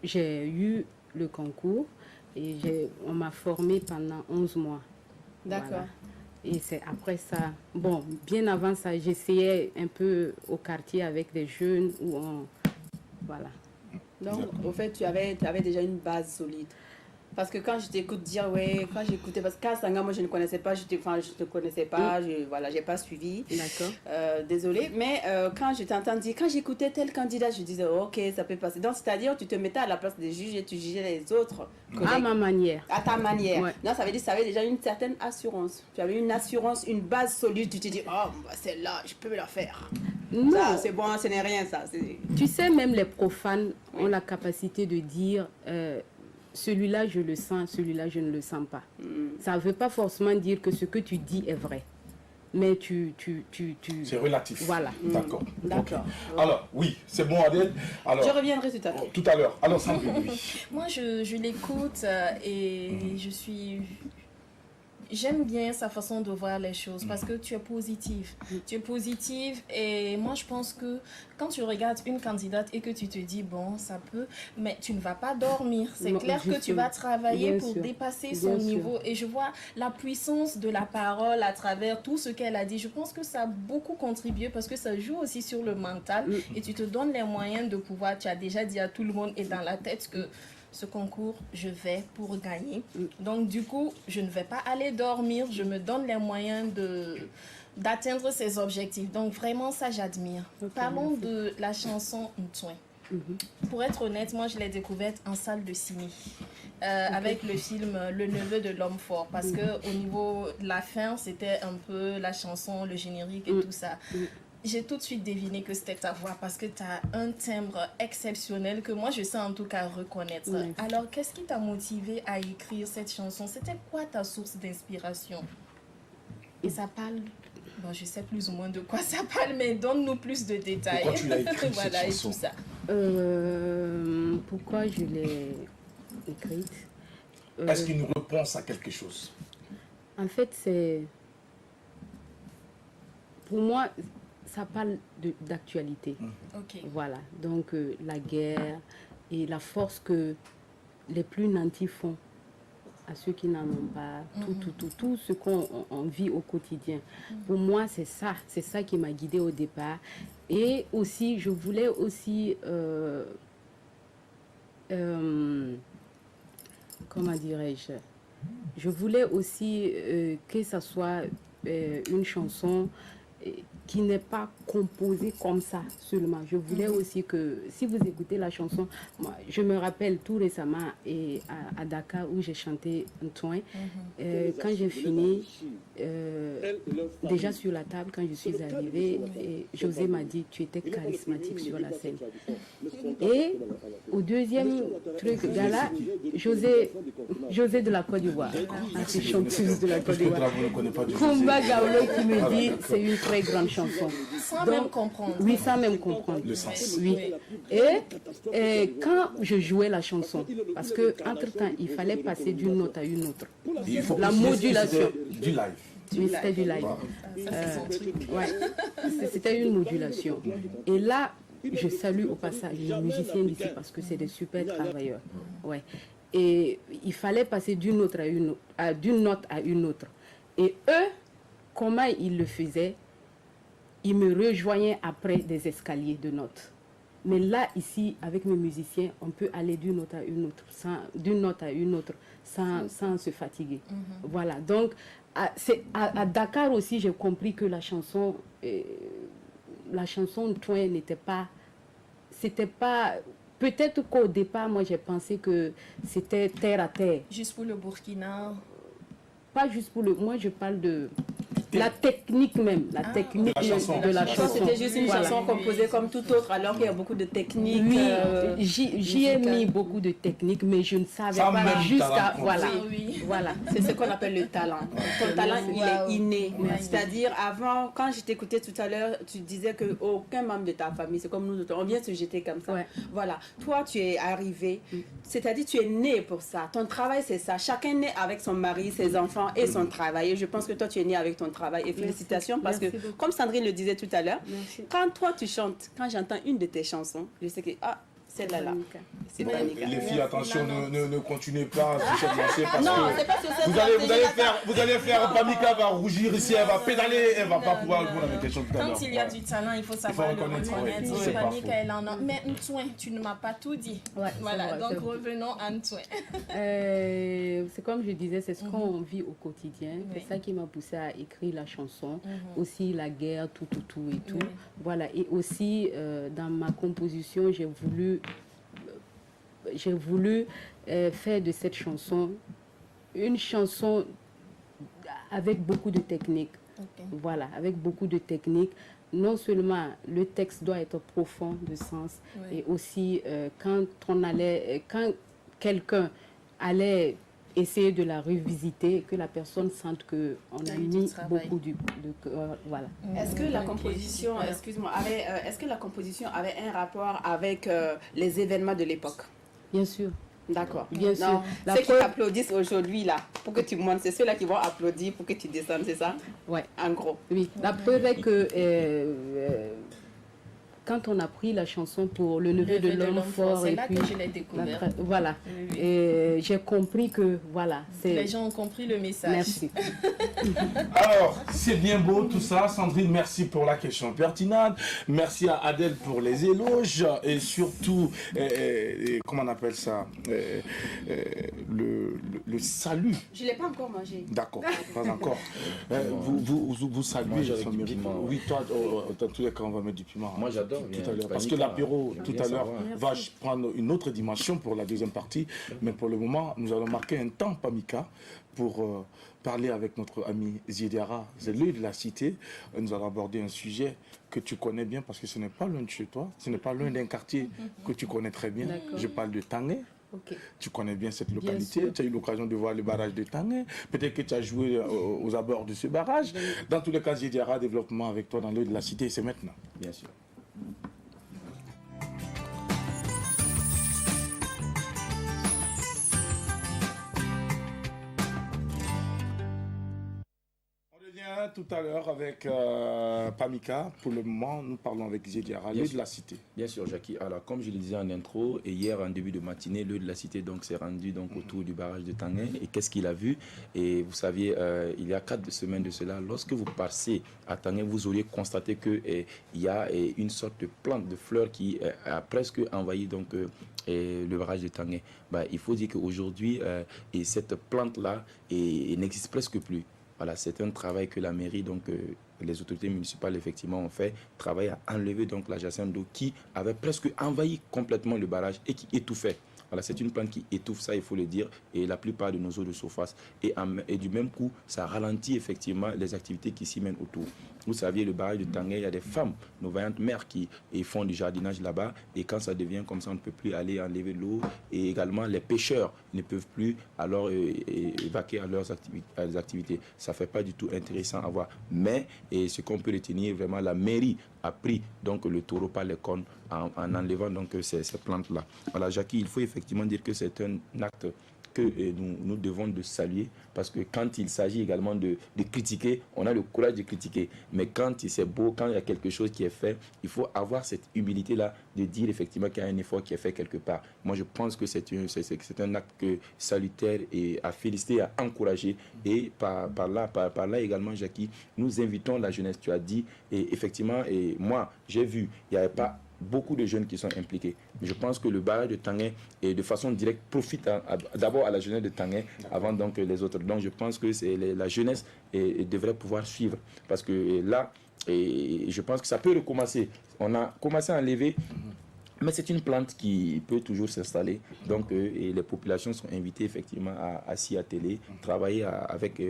j'ai eu le concours et on m'a formé pendant 11 mois. D'accord. Voilà. Et c'est après ça, bon, bien avant ça, j'essayais un peu au quartier avec des jeunes où on... Voilà. Donc, au fait, tu avais déjà une base solide. Parce que quand je t'écoute dire, ouais, quand j'écoutais, parce que Kasanga, moi je ne connaissais pas, je ne connaissais pas, voilà, j'ai pas suivi. D'accord. Désolée, mais quand je t'entends dire, quand j'écoutais tel candidat, je disais, ok, ça peut passer. Donc, c'est-à-dire, tu te mettais à la place des juges et tu jugeais les autres collègues. À ma manière. À ta manière. Ouais. Non, ça veut dire que ça avait déjà une certaine assurance. Tu avais une assurance, une base solide. Tu te dis, oh, bah, celle-là, je peux la faire. Non. Ça, c'est bon, ce n'est rien, ça. Tu sais, même les profanes ont la capacité de dire celui-là je le sens, celui-là je ne le sens pas. Ça ne veut pas forcément dire que ce que tu dis est vrai. Mais C'est relatif. Voilà. D'accord. D'accord. Okay. Alors, oui, c'est bon, Adèle. Alors, je reviendrai tout à l'heure. Tout à l'heure. Alors, Sandrine, oui. Moi, je l'écoute et j'aime bien sa façon de voir les choses parce que tu es positive. Tu es positive et moi je pense que quand tu regardes une candidate et que tu te dis bon ça peut, mais tu ne vas pas dormir. C'est clair que tu vas travailler pour dépasser son niveau et je vois la puissance de la parole à travers tout ce qu'elle a dit. Je pense que ça a beaucoup contribué parce que ça joue aussi sur le mental et tu te donnes les moyens de pouvoir, tu as déjà dit à tout le monde et dans la tête que ce concours, je vais pour gagner. Donc, du coup, je ne vais pas aller dormir. Je me donne les moyens d'atteindre ces objectifs. Donc, vraiment, ça, j'admire. Parlons de la chanson Ntouin. Pour être honnête, moi, je l'ai découverte en salle de ciné. Avec le film Le Neveu de l'Homme Fort. Parce qu'au niveau de la fin, c'était un peu la chanson, le générique et tout ça. J'ai tout de suite deviné que c'était ta voix parce que tu as un timbre exceptionnel que moi je sais en tout cas reconnaître. Alors, qu'est-ce qui t'a motivé à écrire cette chanson? C'était quoi ta source d'inspiration? Et ça parle, bon, je sais plus ou moins de quoi ça parle, mais donne-nous plus de détails. Pourquoi tu l'as écrit voilà, cette chanson? et tout ça. Pourquoi je l'ai écrite? Est-ce qu'il nous repense à quelque chose? En fait, c'est... Pour moi... ça parle d'actualité. Voilà, donc la guerre et la force que les plus nantis font à ceux qui n'en ont pas, tout ce qu'on vit au quotidien. Pour moi, c'est ça qui m'a guidée au départ. Et aussi, je voulais aussi, comment dirais-je, je voulais aussi que ça soit une chanson qui n'est pas composée comme ça seulement. Je voulais aussi que, si vous écoutez la chanson, moi, je me rappelle tout récemment à Dakar où j'ai chanté Ntouin. Quand j'ai fini, déjà sur la table, quand je suis arrivée, José m'a dit, tu étais charismatique sur la scène. Et au deuxième truc, gala, José de la Côte d'Ivoire, c'est chanteuse de la Côte d'Ivoire. Kumba Gawlo qui me dit, c'est une très grande chanson. Sans même comprendre. Oui, sans même comprendre. Le sens. Oui. Et quand je jouais la chanson, parce qu'entre-temps, il fallait passer d'une note à une autre. La modulation. Du live. Oui, c'était du live. C'était une modulation. Et là, je salue au passage les musiciens d'ici parce que c'est des super travailleurs. Ouais. Et il fallait passer d'une note à une autre. Et eux, comment ils le faisaient? Ils me rejoignaient après des escaliers de notes. Mais là, ici, avec mes musiciens, on peut aller d'une note à une autre, sans se fatiguer. Voilà. Donc, à Dakar aussi, j'ai compris que la chanson Ntouin n'était pas... C'était pas... Peut-être qu'au départ, moi, j'ai pensé que c'était terre à terre. Juste pour le Burkina. Pas juste pour le... Moi, je parle de... La technique même, la technique de la chanson. C'était juste une chanson composée comme toute autre, alors qu'il y a beaucoup de techniques. Oui, j'y ai mis beaucoup de techniques, mais je ne savais pas jusqu'à... Voilà. Voilà. C'est ce qu'on appelle le talent. Ton talent, il est inné. C'est-à-dire, avant, quand je t'écoutais tout à l'heure, tu disais qu'aucun membre de ta famille, c'est comme nous, on vient se jeter comme ça. Ouais. Voilà. Toi, tu es arrivé, c'est-à-dire, tu es né pour ça. Ton travail, c'est ça. Chacun naît avec son mari, ses enfants et son travail. Et je pense que toi, tu es né avec ton travail. Et félicitations parce que, comme Sandrine le disait tout à l'heure, quand toi tu chantes, quand j'entends une de tes chansons, je sais que celle-là, c'est bon, Pamika. les filles, attention, ne continuez pas sur cette lancée parce Non, que c'est pas sur cette vous allez faire Pamika va rougir ici, elle va pédaler, elle va pas pouvoir répondre à mes questions tout à l'heure. Quand il y a du talent, il faut savoir le reconnaître. C'est pas Pamika, elle en a. Mais Ntouin, tu ne m'as pas tout dit. Ouais, voilà, vrai, donc revenons à Ntouin. C'est comme je disais, c'est ce qu'on vit au quotidien. Oui. C'est ça qui m'a poussé à écrire la chanson. Aussi la guerre, tout et tout. Oui. Voilà. Et aussi, dans ma composition, j'ai voulu faire de cette chanson une chanson avec beaucoup de techniques. Okay. Voilà, avec beaucoup de techniques. Non seulement le texte doit être profond de sens, et aussi quand quelqu'un allait essayer de la revisiter, que la personne sente qu'on a mis beaucoup de voilà. Est-ce que la composition, est-ce que la composition avait un rapport avec les événements de l'époque? Bien sûr. D'accord. Bien sûr. Ceux qui t'applaudissent aujourd'hui, là, pour que tu montes, c'est ceux-là qui vont applaudir pour que tu descendes, c'est ça? Ouais. En gros. Oui. La preuve est que quand on a pris la chanson pour le neveu de l'homme fort, c'est et là puis que je l'ai découvert. Voilà. Oui. Et j'ai compris que voilà. Les gens ont compris le message. Merci. Alors, c'est bien beau tout ça. Sandrine, merci pour la question pertinente. Merci à Adèle pour les éloges et surtout, comment on appelle ça, le salut. Je ne l'ai pas encore mangé. D'accord, pas encore. Vous saluez son mérite. Oui, toi, dans tous les cas, on va mettre du piment. Moi, j'adore. Tout à l'heure. Parce que l'apéro, tout à l'heure, va prendre une autre dimension pour la deuxième partie. Mais pour le moment, nous allons marquer un temps, Pamika, pour parler avec notre ami Ziediara, c'est lui de la cité. Nous allons aborder un sujet que tu connais bien parce que ce n'est pas loin de chez toi, ce n'est pas loin d'un quartier que tu connais très bien. Je parle de Tanguay. Okay. Tu connais bien cette localité, tu as eu l'occasion de voir le barrage de Tanguay, peut-être que tu as joué aux abords de ce barrage. Dans tous les cas, Ziediara, développement avec toi dans l'œil de la cité, c'est maintenant. Bien sûr. Tout à l'heure avec Pamika. Pour le moment, nous parlons avec Ziediara, l'œil de la cité. Bien sûr, Jackie. Alors, comme je le disais en intro, et hier en début de matinée, l'œil de la cité s'est rendu autour du barrage de Tanguay. Et qu'est-ce qu'il a vu? Et vous saviez, il y a 4 semaines de cela, lorsque vous passez à Tanguay, vous auriez constaté qu'il y a une sorte de plante de fleurs qui a presque envahi le barrage de Tanguay. Il faut dire qu'aujourd'hui, cette plante-là n'existe presque plus. Voilà, c'est un travail que la mairie, les autorités municipales, effectivement, ont fait, travail à enlever la jacinthe d'eau qui avait presque envahi complètement le barrage et qui étouffait. Voilà, c'est une plante qui étouffe, ça il faut le dire, et la plupart de nos eaux de surface. Et du même coup, ça ralentit effectivement les activités qui s'y mènent autour. Vous saviez, le barrage de Tanguay, il y a des femmes, nos vaillantes mères qui font du jardinage là-bas. Et quand ça devient comme ça, on ne peut plus aller enlever l'eau. Et également, les pêcheurs ne peuvent plus alors évacuer à leurs activités. Ça ne fait pas du tout intéressant à voir. Mais ce qu'on peut retenir, vraiment, la mairie a pris le taureau par les cornes en enlevant donc ces plantes-là. Voilà, Jackie, il faut effectivement dire que c'est un acte que nous devons de saluer, parce que quand il s'agit également de critiquer, on a le courage de critiquer. Mais quand c'est beau, quand il y a quelque chose qui est fait, il faut avoir cette humilité-là de dire effectivement qu'il y a un effort qui est fait quelque part. Moi, je pense que c'est un acte salutaire et à féliciter, à encourager. Et par là également, Jackie, nous invitons la jeunesse, tu as dit, et effectivement, et moi, j'ai vu, il n'y avait pas beaucoup de jeunes qui sont impliqués. Je pense que le barrage de Tanguay, et de façon directe, profite d'abord à la jeunesse de Tanguay avant donc les autres. Donc je pense que la jeunesse devrait pouvoir suivre. Parce que là, je pense que ça peut recommencer. On a commencé à enlever, mais c'est une plante qui peut toujours s'installer. Donc et les populations sont invitées effectivement à s'y atteler, travailler avec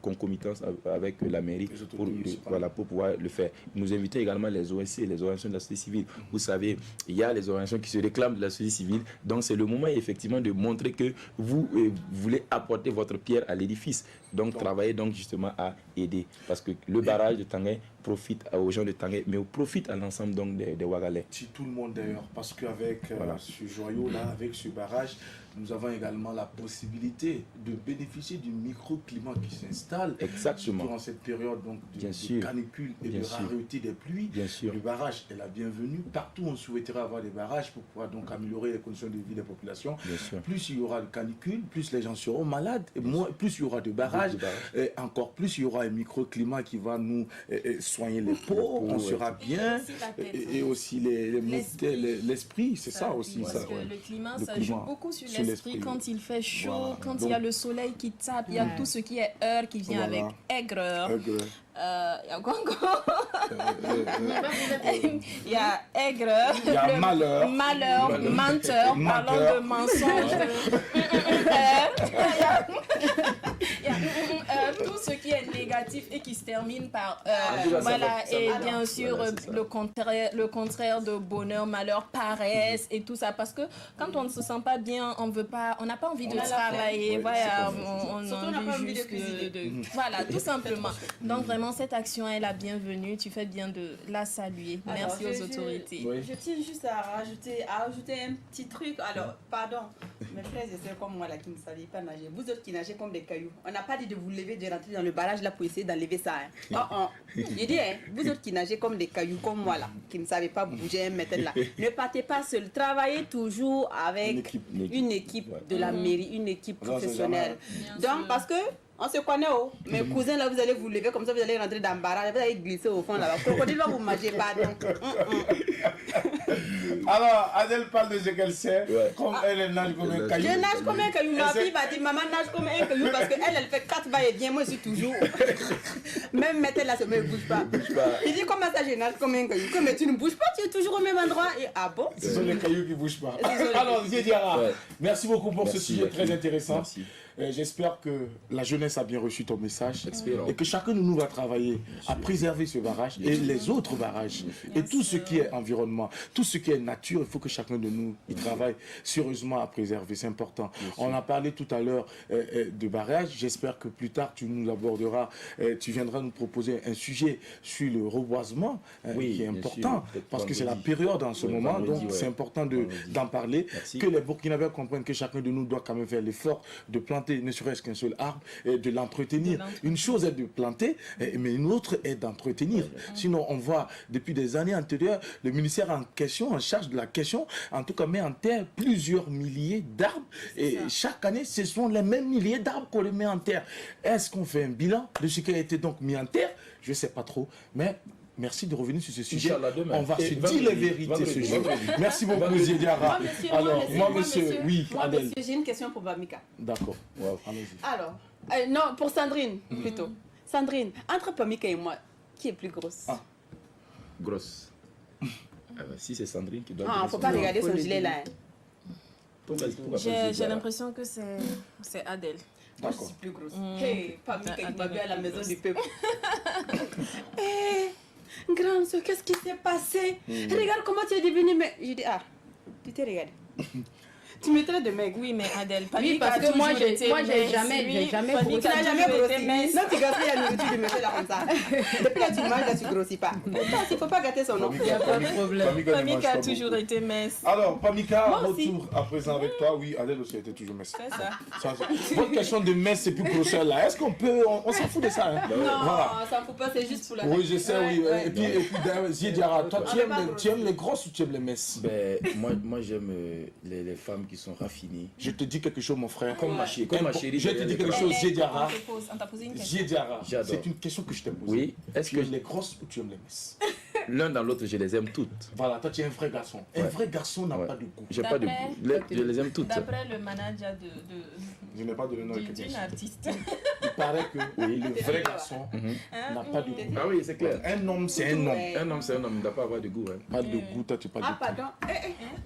concomitance avec la mairie pour pouvoir le faire. Nous invitons également les OSC, les organisations de la société civile. Vous savez, il y a les organisations qui se réclament de la société civile. Donc c'est le moment effectivement de montrer que vous voulez apporter votre pierre à l'édifice. Donc travailler donc justement à aider. Parce que le barrage de Tanguay profite aux gens de Tanguay, mais profite à l'ensemble donc des Ouagalais. Si tout le monde d'ailleurs, parce qu'avec ce joyau-là, avec ce barrage, nous avons également la possibilité de bénéficier du microclimat qui s'installe durant cette période donc, de canicule et de rareté des pluies. Le barrage est la bienvenue. Partout, on souhaiterait avoir des barrages pour pouvoir donc améliorer les conditions de vie des populations. Plus il y aura de canicule, plus les gens seront malades, et plus il y aura de barrages, et encore plus il y aura un microclimat qui va nous soigner les peaux, on sera bien, et aussi l'esprit, c'est ça aussi. Parce que le climat, ça joue beaucoup sur l'esprit quand il fait chaud, quand il y a le soleil qui tape, il y a tout ce qui est heure qui vient avec aigreur. Il y a quoi encore? Il y a aigreur, il y a malheur, menteur, parlant de mensonge, il y y a tout ce qui est négatif et qui se termine par voilà, et bien sûr le contraire de bonheur, malheur, paresse et tout ça, parce que quand on ne se sent pas bien, on n'a pas envie de travailler, voilà, on a envie juste voilà, tout simplement. Donc vraiment cette action est la bienvenue, tu fais bien de la saluer. Merci aux autorités. Je tiens juste à rajouter un petit truc. Alors, pardon, mes frères et sœurs comme moi là qui ne savaient pas nager, vous autres qui nagez comme des cailloux, on n'a pas dit de vous lever, de rentrer dans le barrage là pour essayer d'enlever ça. J'ai dit, vous autres qui nagez comme des cailloux comme moi là, qui ne savez pas bouger un mètre là, ne partez pas seul, travaillez toujours avec une équipe de la mairie, une équipe professionnelle. Donc, parce que on se connaît, mes cousins là, vous allez vous lever comme ça, vous allez rentrer dans le barrage, vous allez glisser au fond là-bas. Crocodile va vous manger pas. Donc. Alors, Adèle parle de ce qu'elle sait, comme elle nage comme un caillou. Je nage comme un caillou. Ma fille va dire, maman nage comme un caillou parce qu'elle fait 4 va-et-vient. Moi, je suis toujours. Même Mette là, ça ne bouge pas. Il dit, comment ça, je nage comme un caillou? Mais tu ne bouges pas, tu es toujours au même endroit. Et ah bon? Ce sont les cailloux qui ne bougent pas. Alors, Diara, merci beaucoup pour ce sujet très intéressant. Merci. J'espère que la jeunesse a bien reçu ton message et que chacun de nous va travailler à préserver ce barrage et les autres barrages et tout ce qui est environnement, tout ce qui est nature. Il faut que chacun de nous y travaille sérieusement à préserver, c'est important. On a parlé tout à l'heure de barrage. J'espère que plus tard tu nous aborderas, tu viendras nous proposer un sujet sur le reboisement qui est important parce que c'est la période en ce moment, donc c'est important d'en parler, que les Burkinabés comprennent que chacun de nous doit quand même faire l'effort de planter ne serait-ce qu'un seul arbre et de l'entretenir. Une chose est de planter, mais une autre est d'entretenir. Sinon, on voit depuis des années antérieures, le ministère en question, en charge de la question, en tout cas met en terre plusieurs milliers d'arbres. Et chaque année, ce sont les mêmes milliers d'arbres qu'on les met en terre. Est-ce qu'on fait un bilan de ce qui a été donc mis en terre? Je ne sais pas trop, mais... Merci de revenir sur ce sujet. On va se dire les vérités ce jour. Merci beaucoup, Diara. Alors, monsieur, j'ai une question pour Bamika. D'accord. Alors, non, pour Sandrine, plutôt. Sandrine, entre Bamika et moi, qui est plus grosse? Grosse. Si c'est Sandrine qui doit... Ah, il ne faut pas regarder son gilet là. J'ai l'impression que c'est Adèle. Moi, je suis plus grosse. Hey, Bamika, il m'a vu à la maison du peuple. Grande soeur, qu'est-ce qui s'est passé? Regarde comment tu es devenue. Mais je dis, tu t'es regardé. Tu mettrais de mecs. Oui, mais Adèle, Oui, Pamika parce a que moi, toujours j'ai été jamais mince. grossi. Pamika Tu a n'as jamais toujours été grossi. mince. Non, tu gaspilles la nourriture du monsieur là comme ça. Depuis là, tu manges, là, tu grossis pas. Il ne faut pas gâter son nom. Pamika, pas de problème. Pamika ne mange Pamika a pas toujours beaucoup. été mince. Alors, Pamika, Moi aussi. retour à présent avec toi. Oui, Adèle aussi a été toujours mince. C'est ça. Votre question de mince, c'est plus grosseur là. Est-ce qu'on peut. On s'en fout de ça. Hein? Non, Voilà. ça ne faut pas, c'est juste pour la. Oui, je sais, oui. Ouais. Et puis d'ailleurs, Ziediara, toi, On peut pas tu aimes les grosses ou tu aimes les minces? Ben, moi j'aime les femmes qui sont raffinées. Je te dis quelque chose, mon frère. Comme ma chérie. Je te dis quelque chose, Ziediara. On t'a posé une question. Ziediara, J'adore. c'est une question que je t'ai posée. Oui, est-ce Tu que aimes les grosses ou tu aimes les minces? l'un dans l'autre, je les aime toutes. Voilà, toi, tu es un vrai garçon. Un Ouais. vrai garçon n'a Ouais. pas de goût. J'ai pas de D'après- goût. Je les aime toutes. D'après le manager Je n'ai pas de nom avec d'une artiste. Il paraît que le vrai garçon Hein? n'a pas de goût. Ah oui, c'est clair. Un homme, c'est un homme. Ouais. Un homme, c'est un homme, il ne doit pas avoir de goût. Hein. Pas de goût, toi, tu n'as pas de Ah, goût. pardon.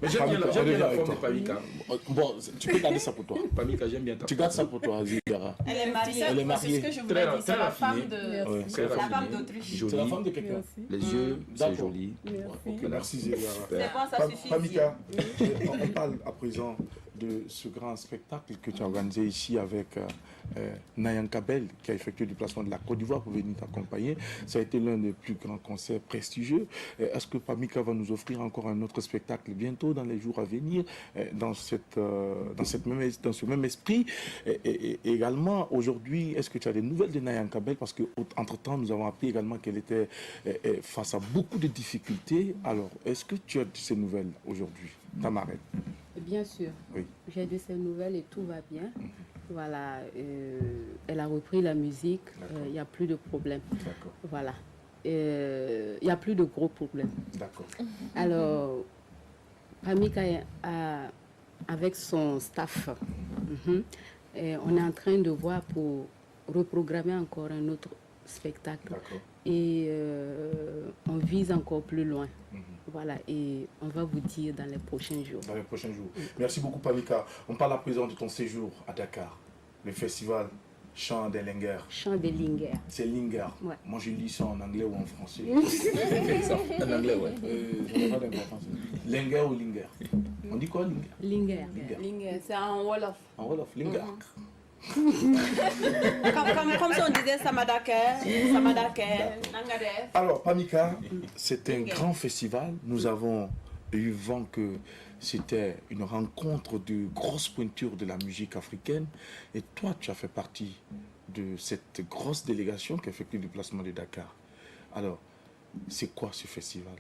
Mais j'aime bien, Pamika, j'aime bien on est la avec forme de toi. Pamika. Bon, tu peux garder ça pour toi. Pamika, j'aime bien ta Tu gardes ça pour toi, Ziediara. Elle est mariée. Elle est mariée. C'est ce que je voulais dire. C'est très la femme raffinée. de. Ouais. Très La femme raffinée, d'Autriche. C'est la jolie. femme de quelqu'un. Les yeux, c'est D'accord. joli. Ok, merci Ziediara. C'est bon, ça suffit. Pamika, on parle à présent de ce grand spectacle que tu as organisé ici avec Nayan Kabel, qui a effectué le déplacement de la Côte d'Ivoire pour venir t'accompagner. Ça a été l'un des plus grands concerts prestigieux. Est-ce que Pamika va nous offrir encore un autre spectacle bientôt, dans les jours à venir, dans ce même esprit? Et également, aujourd'hui, est-ce que tu as des nouvelles de Nayan Kabel? Parce qu'entre-temps, nous avons appris également qu'elle était face à beaucoup de difficultés. Alors, est-ce que tu as de ces nouvelles aujourd'hui, ta marraine? Bien sûr. Oui. J'ai de ces nouvelles et tout va bien. Voilà. Elle a repris la musique. Il n'y a plus de problème. D'accord. Voilà. Il n'y a plus de gros problèmes. D'accord. Alors, Pamika, avec son staff, et on est en train de voir pour reprogrammer encore un autre spectacle. D'accord. Et on vise encore plus loin. Voilà, et on va vous dire dans les prochains jours. Dans les prochains jours. Merci beaucoup, Pamika. On parle à présent de ton séjour à Dakar, le festival Chant des Lingers. Chant des Lingers. C'est Linger. Ouais. Moi, je lis ça en anglais ou en français. En anglais, ouais. Je n'ai pas d'importance. Linger ou Linger? On dit quoi, Linger? Linger. Ligne, c'est un Wolof. En Wolof, Linger. Comme si on disait Samadake, Nangadef. Alors, Pamika, c'est un grand festival. Nous avons eu vent que c'était une rencontre de grosses pointures de la musique africaine. Et toi, tu as fait partie de cette grosse délégation qui a effectué le déplacement de Dakar. Alors, c'est quoi ce festival?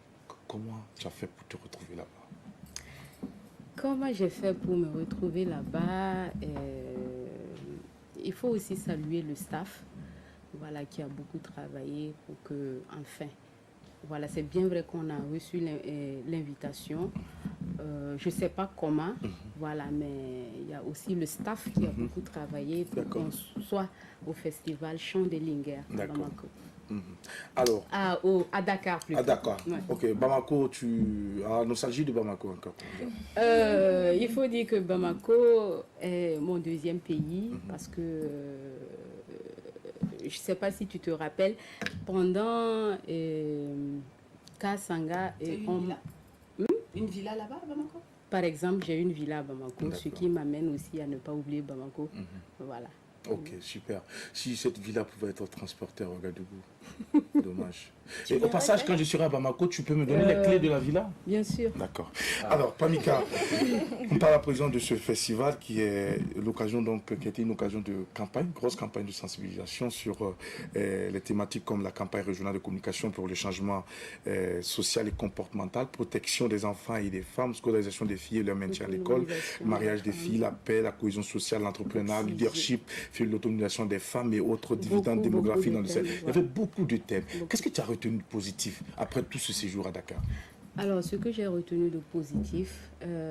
Comment tu as fait pour te retrouver là-bas? Comment j'ai fait pour me retrouver là-bas? Il faut aussi saluer le staff, voilà, qui a beaucoup travaillé pour que, enfin, voilà, c'est bien vrai qu'on a reçu l'invitation. Je ne sais pas comment, voilà, mais il y a aussi le staff qui a beaucoup travaillé pour qu'on soit au festival Chant des Lingers à Bamako. Alors, À Dakar plutôt. à Dakar. Ouais. Ok, Bamako, tu as nostalgie de Bamako encore? Il faut dire que Bamako est mon deuxième pays parce que je ne sais pas si tu te rappelles, pendant Kasanga, Une villa là-bas à Bamako? par exemple, j'ai une villa à Bamako, ce qui m'amène aussi à ne pas oublier Bamako. Voilà. Ok, super. Si cette villa pouvait être transportée à Ouagadougou, dommage. Et au passage, quand je serai à Bamako, tu peux me donner les clés de la villa? Bien sûr. D'accord. Alors, Pamika, on parle à présent de ce festival qui est l'occasion, donc, qui a été une occasion de campagne, grosse campagne de sensibilisation sur les thématiques comme la campagne régionale de communication pour le changement social et comportemental, protection des enfants et des femmes, scolarisation des filles et leur maintien à l'école, mariage des filles, la paix, la cohésion sociale, l'entrepreneuriat, le leadership, l'autonomisation des femmes et autres dividendes démographiques dans le secteur. Il y avait beaucoup de thèmes. Qu'est-ce que tu as retenu de positif après tout ce séjour à Dakar? Alors, ce que j'ai retenu de positif,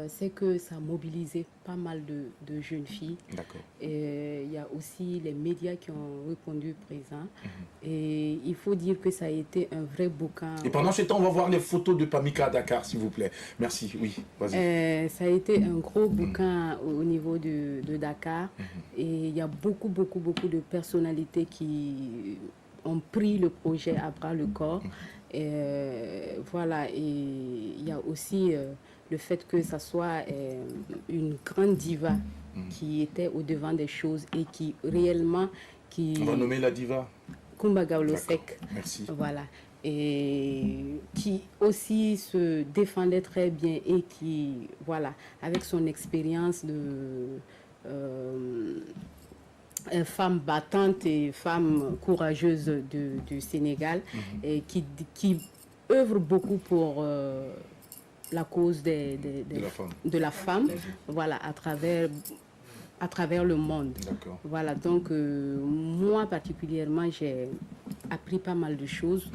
c'est que ça a mobilisé pas mal de jeunes filles. D'accord. Et il y a aussi les médias qui ont répondu présents. Et il faut dire que ça a été un vrai bouquin. Et pendant ce temps, on va voir les photos de Pamika à Dakar, s'il vous plaît. Merci. Oui, vas-y. Ça a été un gros bouquin au niveau de Dakar. Et il y a beaucoup de personnalités qui ont pris le projet à bras le corps. Voilà, et il y a aussi le fait que ça soit une grande diva qui était au devant des choses et qui réellement... On va nommer la diva. Kumba Gawlo Seck. Merci. Voilà. Et qui aussi se défendait très bien et qui, voilà, avec son expérience de femme battante et femme courageuse du Sénégal, et qui œuvre beaucoup pour la cause de la femme, voilà, à travers le monde. Voilà, donc moi particulièrement, j'ai appris pas mal de choses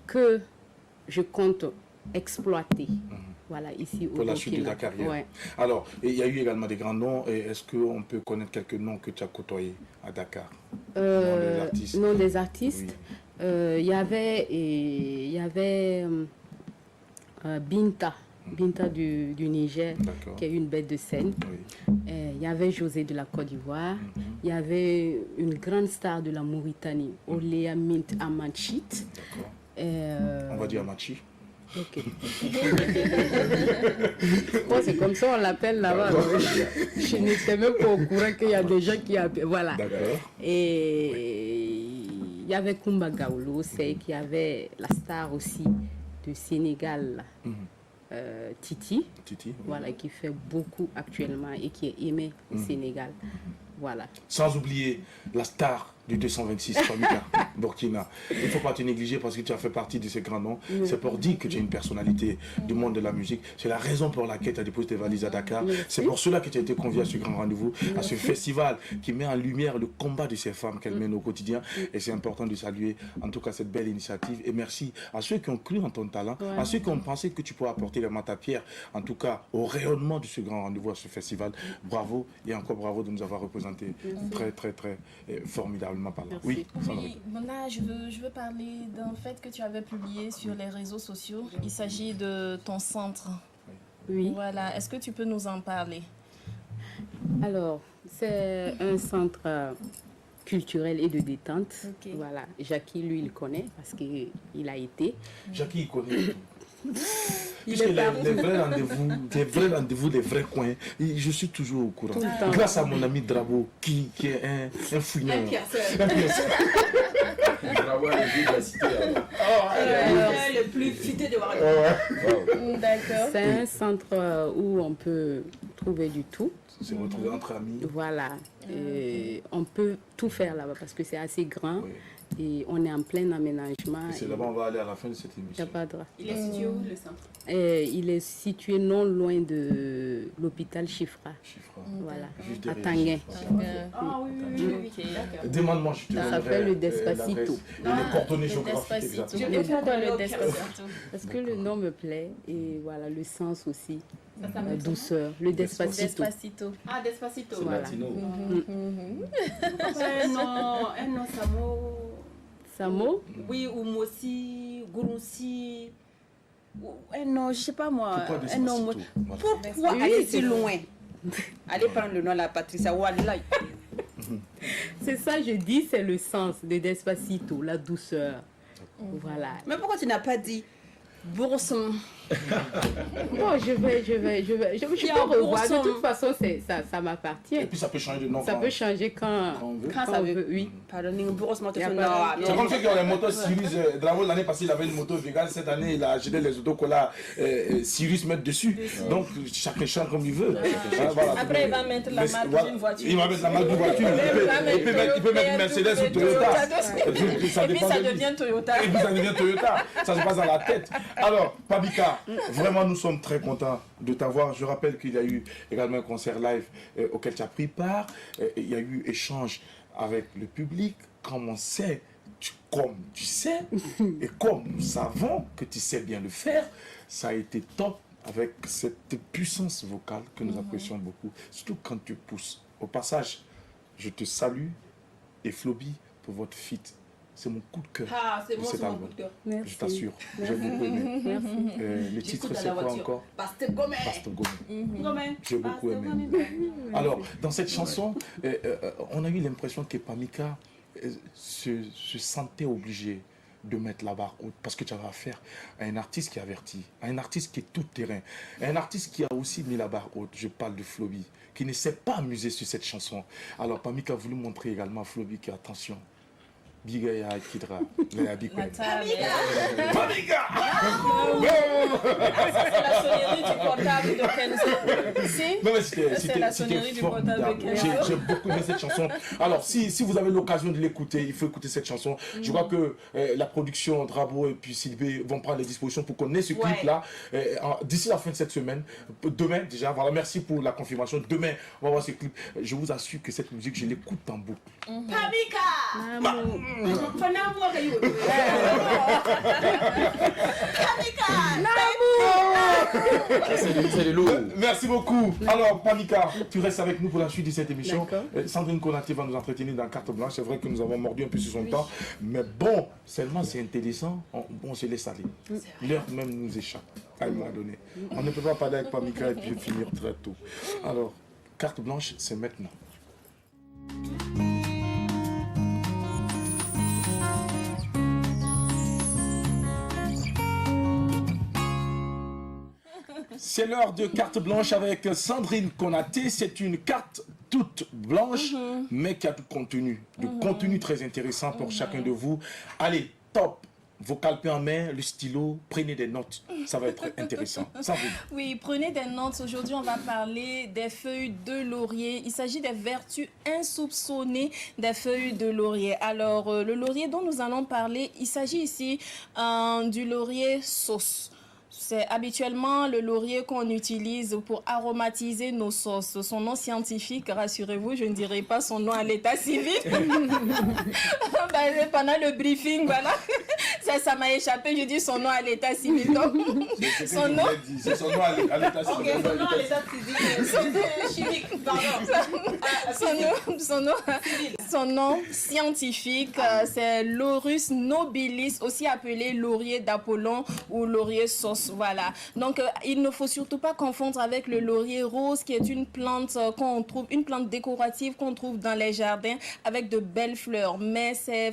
que je compte exploiter. Voilà, ici pour la suite de ta carrière. Ouais. Alors, il y a eu également des grands noms. Est-ce qu'on peut connaître quelques noms que tu as côtoyés à Dakar? Non, des artistes. Il y avait Binta. Binta du Niger, qui est une bête de scène. Il y avait José de la Côte d'Ivoire. Il y avait une grande star de la Mauritanie, Oléa Mint Amachit. On va dire Amachi. Ok. Bon, c'est comme ça on l'appelle là-bas. Je n'étais même pas au courant qu'il y a des gens qui appellent. Voilà. Et il y avait Kumba Gawlo Seck, il y avait la star aussi du Sénégal. Titi, voilà, qui fait beaucoup actuellement et qui est aimé au Sénégal. Voilà. Sans oublier la star du 226, Pamika Burkina. Il ne faut pas te négliger parce que tu as fait partie de ces grands noms. C'est pour dire que tu es une personnalité du monde de la musique. C'est la raison pour laquelle tu as déposé tes valises à Dakar. C'est pour cela que tu as été convié à ce grand rendez-vous, à ce festival qui met en lumière le combat de ces femmes qu'elles mènent au quotidien. Et c'est important de saluer en tout cas cette belle initiative. Et merci à ceux qui ont cru en ton talent, à ceux qui ont pensé que tu pourrais apporter vraiment ta pierre, en tout cas au rayonnement de ce grand rendez-vous, à ce festival. Bravo et encore bravo de nous avoir représenté très très très formidablement parlant. Oui, là je veux parler d'un fait que tu avais publié sur les réseaux sociaux. Il s'agit de ton centre. Oui. Voilà, est-ce que tu peux nous en parler? Alors, c'est un centre culturel et de détente. Voilà, Jackie, lui, il connaît parce qu'il a été. Jackie, il connaît tout. Puisque les vrais rendez-vous, les vrais coins, je suis toujours au courant. Grâce à mon ami Drabo, qui est un fouineur. Un pierceur. Drabo est le de la cité. Le plus futé de Ouagadougou. D'accord. C'est un centre où on peut trouver du tout. Se retrouver entre amis. Voilà. Et on peut tout faire là-bas parce que c'est assez grand. Et on est en plein aménagement. Et c'est là-bas on va aller à la fin de cette émission. Il est situé où, le centre? Il est situé non loin de l'hôpital Chifra. Voilà, à Tanguay. Ah oui. Demande-moi, je te donnerai. Ça s'appelle le Despacito. Les coordonnées géographiques exactement. Je vais faire le Despacito. Parce que le nom me plaît et voilà, le sens aussi. La douceur, le Despacito. Ah, Despacito. C'est latino. Un nom, Samo? Oui, ou Mossi, Gouroussi. Un nom, je sais pas moi. Pourquoi Despacito? Pourquoi aller si loin? Allez prendre le nom de la Patricia Wallahi. C'est ça, je dis, c'est le sens de Despacito, la douceur. Voilà. Mais pourquoi tu n'as pas dit Bourson? Bon, je peux revoir. De toute façon, ça m'appartient. Et puis ça peut changer de nom. Ça peut changer quand ça veut. Oui. Pardonnez-moi, Bourson, c'est comme ceux qui ont les motos Sirius. Dravo, l'année passée, il avait une moto végane. Cette année, il a acheté les autocollants Sirius mettre dessus. Donc, chacun chante comme il veut. Après, il va mettre la marque d'une voiture. Il va mettre la marque d'une voiture. Il peut mettre Mercedes ou Toyota. Et puis ça devient Toyota. Et puis ça devient Toyota. Ça se passe dans la tête. Alors, Pamika, vraiment, nous sommes très contents de t'avoir. Je rappelle qu'il y a eu également un concert live auquel tu as pris part. Il y a eu échange avec le public. Comme on sait, comme tu sais, et comme nous savons que tu sais bien le faire, ça a été top avec cette puissance vocale que nous apprécions beaucoup. Surtout quand tu pousses. Au passage, je te salue et Floby pour votre feat. C'est mon coup de cœur. Ah, c'est moi, c'est mon coup de cœur. Merci. Je t'assure, j'ai beaucoup aimé. Merci. Le titre, c'est quoi encore? Pasteur Gomez. J'ai beaucoup aimé. Alors, dans cette chanson, on a eu l'impression que Pamika se sentait obligée de mettre la barre haute parce que tu avais affaire à un artiste qui avertit, à un artiste qui est tout terrain, un artiste qui a aussi mis la barre haute. Je parle de Flobi, qui ne s'est pas amusé sur cette chanson. Alors Pamika a voulu montrer également à Flobi que attention, Biga ya Kidra, la Pamika! Ça, c'est la sonnerie du portable de Kenzo. Non, mais C'est la sonnerie du portable de Kenzo. J'ai beaucoup aimé cette chanson. Alors, si vous avez l'occasion de l'écouter, il faut écouter cette chanson. Je crois que la production, Drabo et puis Sylvie vont prendre les dispositions pour qu'on ait ce clip-là d'ici la fin de cette semaine. Demain, déjà, voilà, merci pour la confirmation. Demain, on va voir ce clip. Je vous assure que cette musique, je l'écoute en boucle. Pamika! C'est le lourd. Merci beaucoup. Alors, Pamika, tu restes avec nous pour la suite de cette émission. Sandrine Konaté va nous entretenir dans Carte Blanche. C'est vrai que nous avons mordu un peu sur son temps. Mais bon, seulement c'est intéressant. On se laisse aller. L'heure même nous échappe à un moment donné. On ne peut pas parler avec Pamika et puis finir très tôt. Alors, Carte Blanche, c'est maintenant. C'est l'heure de carte blanche avec Sandrine Konaté. C'est une carte toute blanche, mais qui a du contenu. Du contenu très intéressant pour chacun de vous. Allez, top! Vos calepins en main, le stylo, prenez des notes. Ça va être intéressant. Sandrine. Oui, prenez des notes. Aujourd'hui, on va parler des feuilles de laurier. Il s'agit des vertus insoupçonnées des feuilles de laurier. Alors, le laurier dont nous allons parler, il s'agit ici du laurier sauce. C'est habituellement le laurier qu'on utilise pour aromatiser nos sauces. Son nom scientifique, rassurez-vous, je ne dirai pas son nom à l'état civil. Pendant le briefing, voilà, ça m'a échappé, je dis son nom à l'état civil. Donc, son nom... C'est son nom à l'état civil. Ok, son nom à l'état civil. Chimique, pardon. Son nom scientifique, c'est Laurus nobilis, aussi appelé laurier d'Apollon ou laurier sauce. Voilà. Donc, il ne faut surtout pas confondre avec le laurier rose, qui est une plante qu'on trouve, une plante décorative qu'on trouve dans les jardins avec de belles fleurs. Mais ces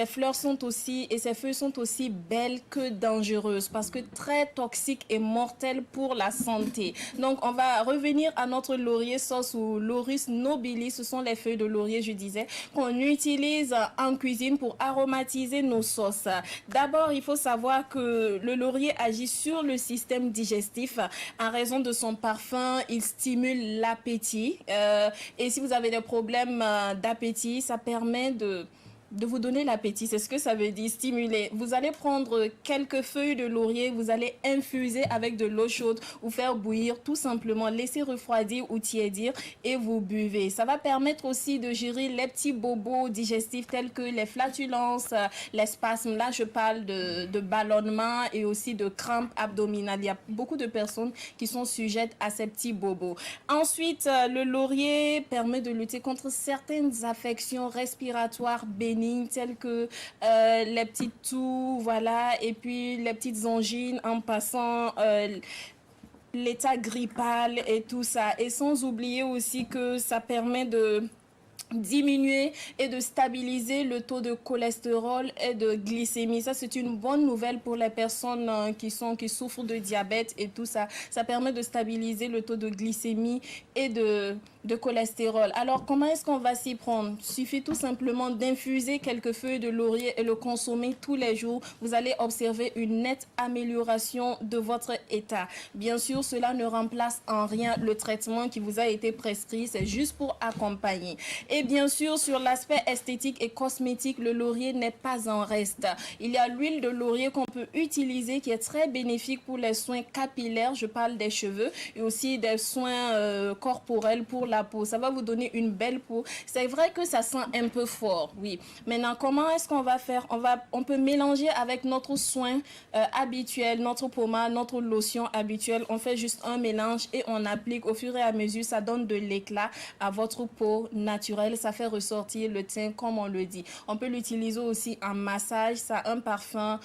fleurs sont aussi, et ces feuilles sont aussi belles que dangereuses parce que très toxiques et mortelles pour la santé. Donc, on va revenir à notre laurier sauce ou Laurus nobilis. Ce sont les feuilles de laurier, je disais, qu'on utilise en cuisine pour aromatiser nos sauces. D'abord, il faut savoir que le laurier agit sur le système digestif. En raison de son parfum, il stimule l'appétit. Et si vous avez des problèmes d'appétit, ça permet de vous donner l'appétit. C'est ce que ça veut dire, stimuler. Vous allez prendre quelques feuilles de laurier, vous allez infuser avec de l'eau chaude ou faire bouillir, tout simplement, laisser refroidir ou tiédir et vous buvez. Ça va permettre aussi de gérer les petits bobos digestifs tels que les flatulences, les spasmes. Là, je parle de ballonnement et aussi de crampes abdominales. Il y a beaucoup de personnes qui sont sujettes à ces petits bobos. Ensuite, le laurier permet de lutter contre certaines affections respiratoires bénignes telles que les petites toux, voilà, et puis les petites angines en passant l'état grippal et tout ça. Et sans oublier aussi que ça permet de diminuer et de stabiliser le taux de cholestérol et de glycémie. Ça, c'est une bonne nouvelle pour les personnes qui souffrent de diabète et tout ça. Ça permet de stabiliser le taux de glycémie et de cholestérol. Alors, comment est-ce qu'on va s'y prendre? Il suffit tout simplement d'infuser quelques feuilles de laurier et le consommer tous les jours. Vous allez observer une nette amélioration de votre état. Bien sûr, cela ne remplace en rien le traitement qui vous a été prescrit. C'est juste pour accompagner. Et bien sûr, sur l'aspect esthétique et cosmétique, le laurier n'est pas en reste. Il y a l'huile de laurier qu'on peut utiliser qui est très bénéfique pour les soins capillaires. Je parle des cheveux et aussi des soins corporels pour la peau. Ça va vous donner une belle peau. C'est vrai que ça sent un peu fort, oui. Maintenant, comment est-ce qu'on va faire? On peut mélanger avec notre soin habituel, notre pommade, notre lotion habituelle. On fait juste un mélange et on applique au fur et à mesure. Ça donne de l'éclat à votre peau naturelle naturel, ça fait ressortir le teint comme on le dit. On peut l'utiliser aussi en massage, ça a un parfum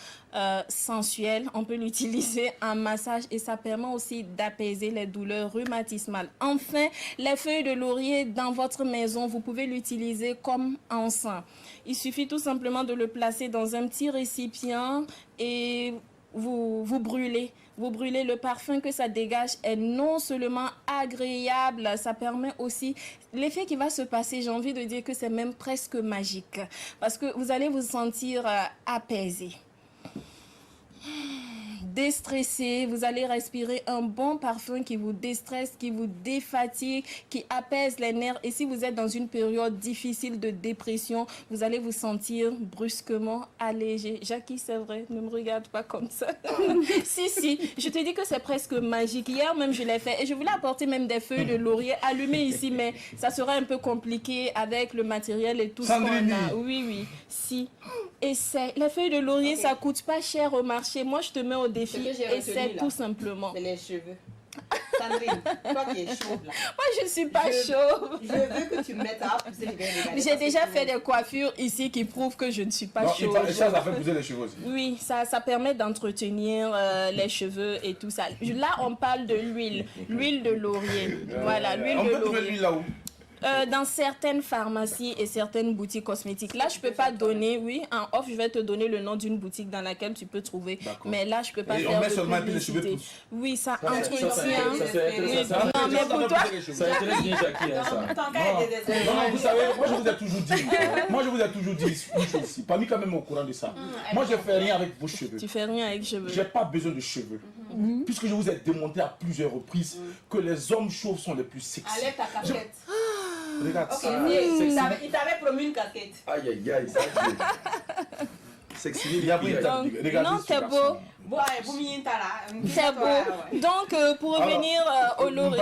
sensuel. On peut l'utiliser en massage et ça permet aussi d'apaiser les douleurs rhumatismales. Enfin, les feuilles de laurier dans votre maison, vous pouvez l'utiliser comme encens. Il suffit tout simplement de le placer dans un petit récipient et vous brûlez. Vous brûlez, le parfum que ça dégage est non seulement agréable, ça permet aussi l'effet qui va se passer, j'ai envie de dire que c'est même presque magique parce que vous allez vous sentir apaisé, déstressé, vous allez respirer un bon parfum qui vous déstresse, qui vous défatigue, qui apaise les nerfs. Et si vous êtes dans une période difficile de dépression, vous allez vous sentir brusquement allégé. Jackie, c'est vrai, ne me regarde pas comme ça. Si, je te dis que c'est presque magique. Hier même, je l'ai fait et je voulais apporter même des feuilles de laurier allumées ici, mais ça sera un peu compliqué avec le matériel et tout ce qu'on a. Oui, si. Essaie. Les feuilles de laurier, ça coûte pas cher au marché. Moi, je te mets au défi. Essaie tout simplement. C'est les cheveux. Sandrine, toi qui es chauve là. Moi, je ne suis pas chauve. Je veux que tu me mettes à pousser les cheveux. J'ai déjà fait des coiffures ici qui prouvent que je ne suis pas chauve. Ça fait pousser les cheveux aussi. Oui, ça permet d'entretenir les cheveux et tout ça. Là, on parle de l'huile. L'huile de laurier. Voilà, l'huile de laurier. On peut trouver l'huile là où? Dans certaines pharmacies et certaines boutiques cosmétiques. Là, je peux pas donner, en off, je vais te donner le nom d'une boutique dans laquelle tu peux trouver. Mais là, je peux pas faire de publicité. Oui, ça entretient. Non, mais pour toi... Ça intéresse bien Jackie, ça. Non, vous savez, moi, je vous ai toujours dit une chose ici. Pas mis quand même au courant de ça. Moi, je fais rien avec vos cheveux. Tu fais rien avec les cheveux. J'ai pas besoin de cheveux. Puisque je vous ai démontré à plusieurs reprises que les hommes chauves sont les plus sexy. Enlève ta casquette. Regarde ça. Il t'avait promis une casquette. Aïe, ça. Sexy. Non, c'est beau. C'est beau. Donc, pour revenir au laurier,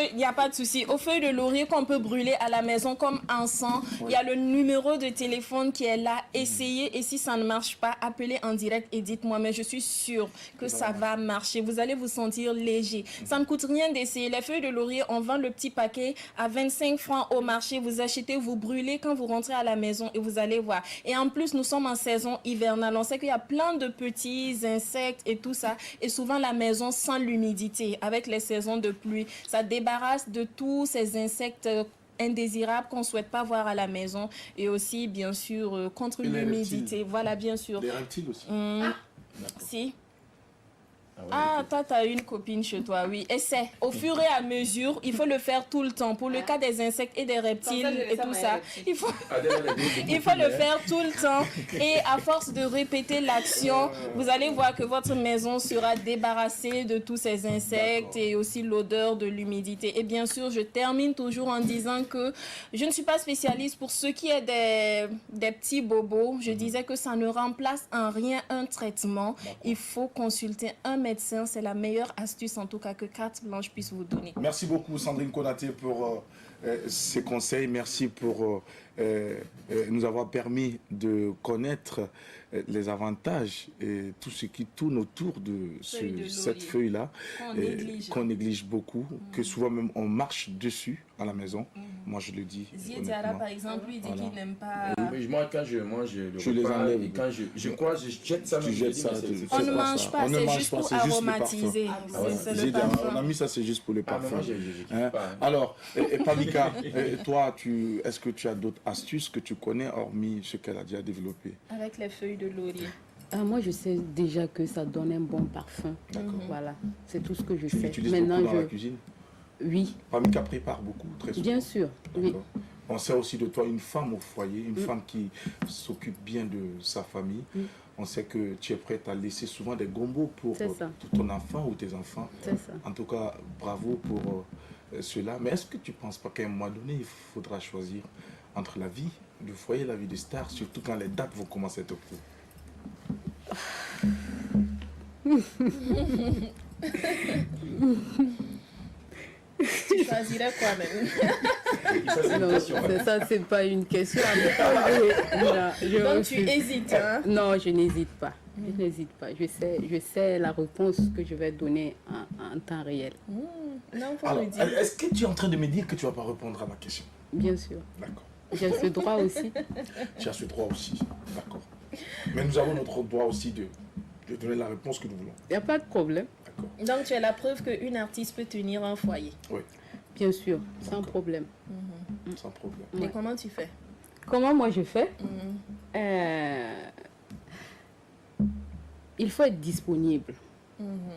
il n'y a pas de souci. Aux feuilles de laurier qu'on peut brûler à la maison comme encens, il y a le numéro de téléphone qui est là. Essayez et si ça ne marche pas, appelez en direct et dites-moi. Mais je suis sûre que ça va marcher. Vous allez vous sentir léger. Ça ne coûte rien d'essayer. Les feuilles de laurier, on vend le petit paquet à 25 francs au marché. Vous achetez, vous brûlez quand vous rentrez à la maison et vous allez voir. Et en plus, nous sommes en saison hivernale. On sait qu'il y a plein de petits insectes et tout ça. Et souvent, la maison sent l'humidité avec les saisons de pluie. Ça débarrasse de tous ces insectes indésirables qu'on ne souhaite pas voir à la maison. Et aussi, bien sûr, contre l'humidité. Voilà, bien sûr. Les reptiles aussi. Si. Ah, toi, tu as une copine chez toi, oui. Essaie. Au fur et à mesure, il faut le faire tout le temps. Pour le cas des insectes et des reptiles et tout ça, il faut le faire tout le temps. Et à force de répéter l'action, vous allez voir que votre maison sera débarrassée de tous ces insectes et aussi l'odeur de l'humidité. Et bien sûr, je termine toujours en disant que je ne suis pas spécialiste pour ce qui est des petits bobos. Je disais que ça ne remplace en rien un traitement. Il faut consulter un médecin, c'est la meilleure astuce en tout cas que Carte Blanche puisse vous donner. Merci beaucoup Sandrine Konaté pour ces conseils. Merci pour nous avoir permis de connaître les avantages et tout ce qui tourne autour de cette feuille-là, qu'on néglige beaucoup, que souvent même on marche dessus à la maison. Moi je le dis. Ziediara par exemple, lui dit qu'il n'aime pas... Moi quand je mange tu les enlèves. Et quand je crois, je jette ça. Tu jettes ça. On ne mange pas, c'est juste pour aromatiser. On a mis ça, c'est juste pour le parfum. Alors, Pamika, toi, est-ce que tu as d'autres astuces que tu connais, hormis ce qu'elle a déjà développé? Avec les feuilles de laurier. Moi, je sais déjà que ça donne un bon parfum. Voilà, c'est tout ce que je sais. Tu l'utilises beaucoup dans la cuisine? Oui. Pamika prépare beaucoup, très souvent. Bien sûr, oui. On sait aussi de toi une femme au foyer, une femme qui s'occupe bien de sa famille. On sait que tu es prête à laisser souvent des gombos pour ton enfant ou tes enfants. C'est ça. En tout cas, bravo pour cela. Mais est-ce que tu ne penses pas qu'à un moment donné, il faudra choisir entre la vie du foyer et la vie de star, surtout quand les dates vont commencer à être courtes? Tu choisirais quoi même? Non, ça c'est pas une question à me poser. Donc tu hésites, hein? Non, je n'hésite pas. Je n'hésite pas. Je sais la réponse que je vais donner en temps réel. Non, faut Alors, me dire. est-ce que tu es en train de me dire que tu ne vas pas répondre à ma question? Bien sûr. D'accord. J'ai ce droit aussi. Tu as ce droit aussi, d'accord. Mais nous avons notre droit aussi de donner la réponse que nous voulons. Il n'y a pas de problème. D'accord. Donc, tu as la preuve qu'une artiste peut tenir un foyer. Oui, Bien sûr, sans problème. sans problème. Et Ouais. comment tu fais? Comment moi je fais? Il faut être disponible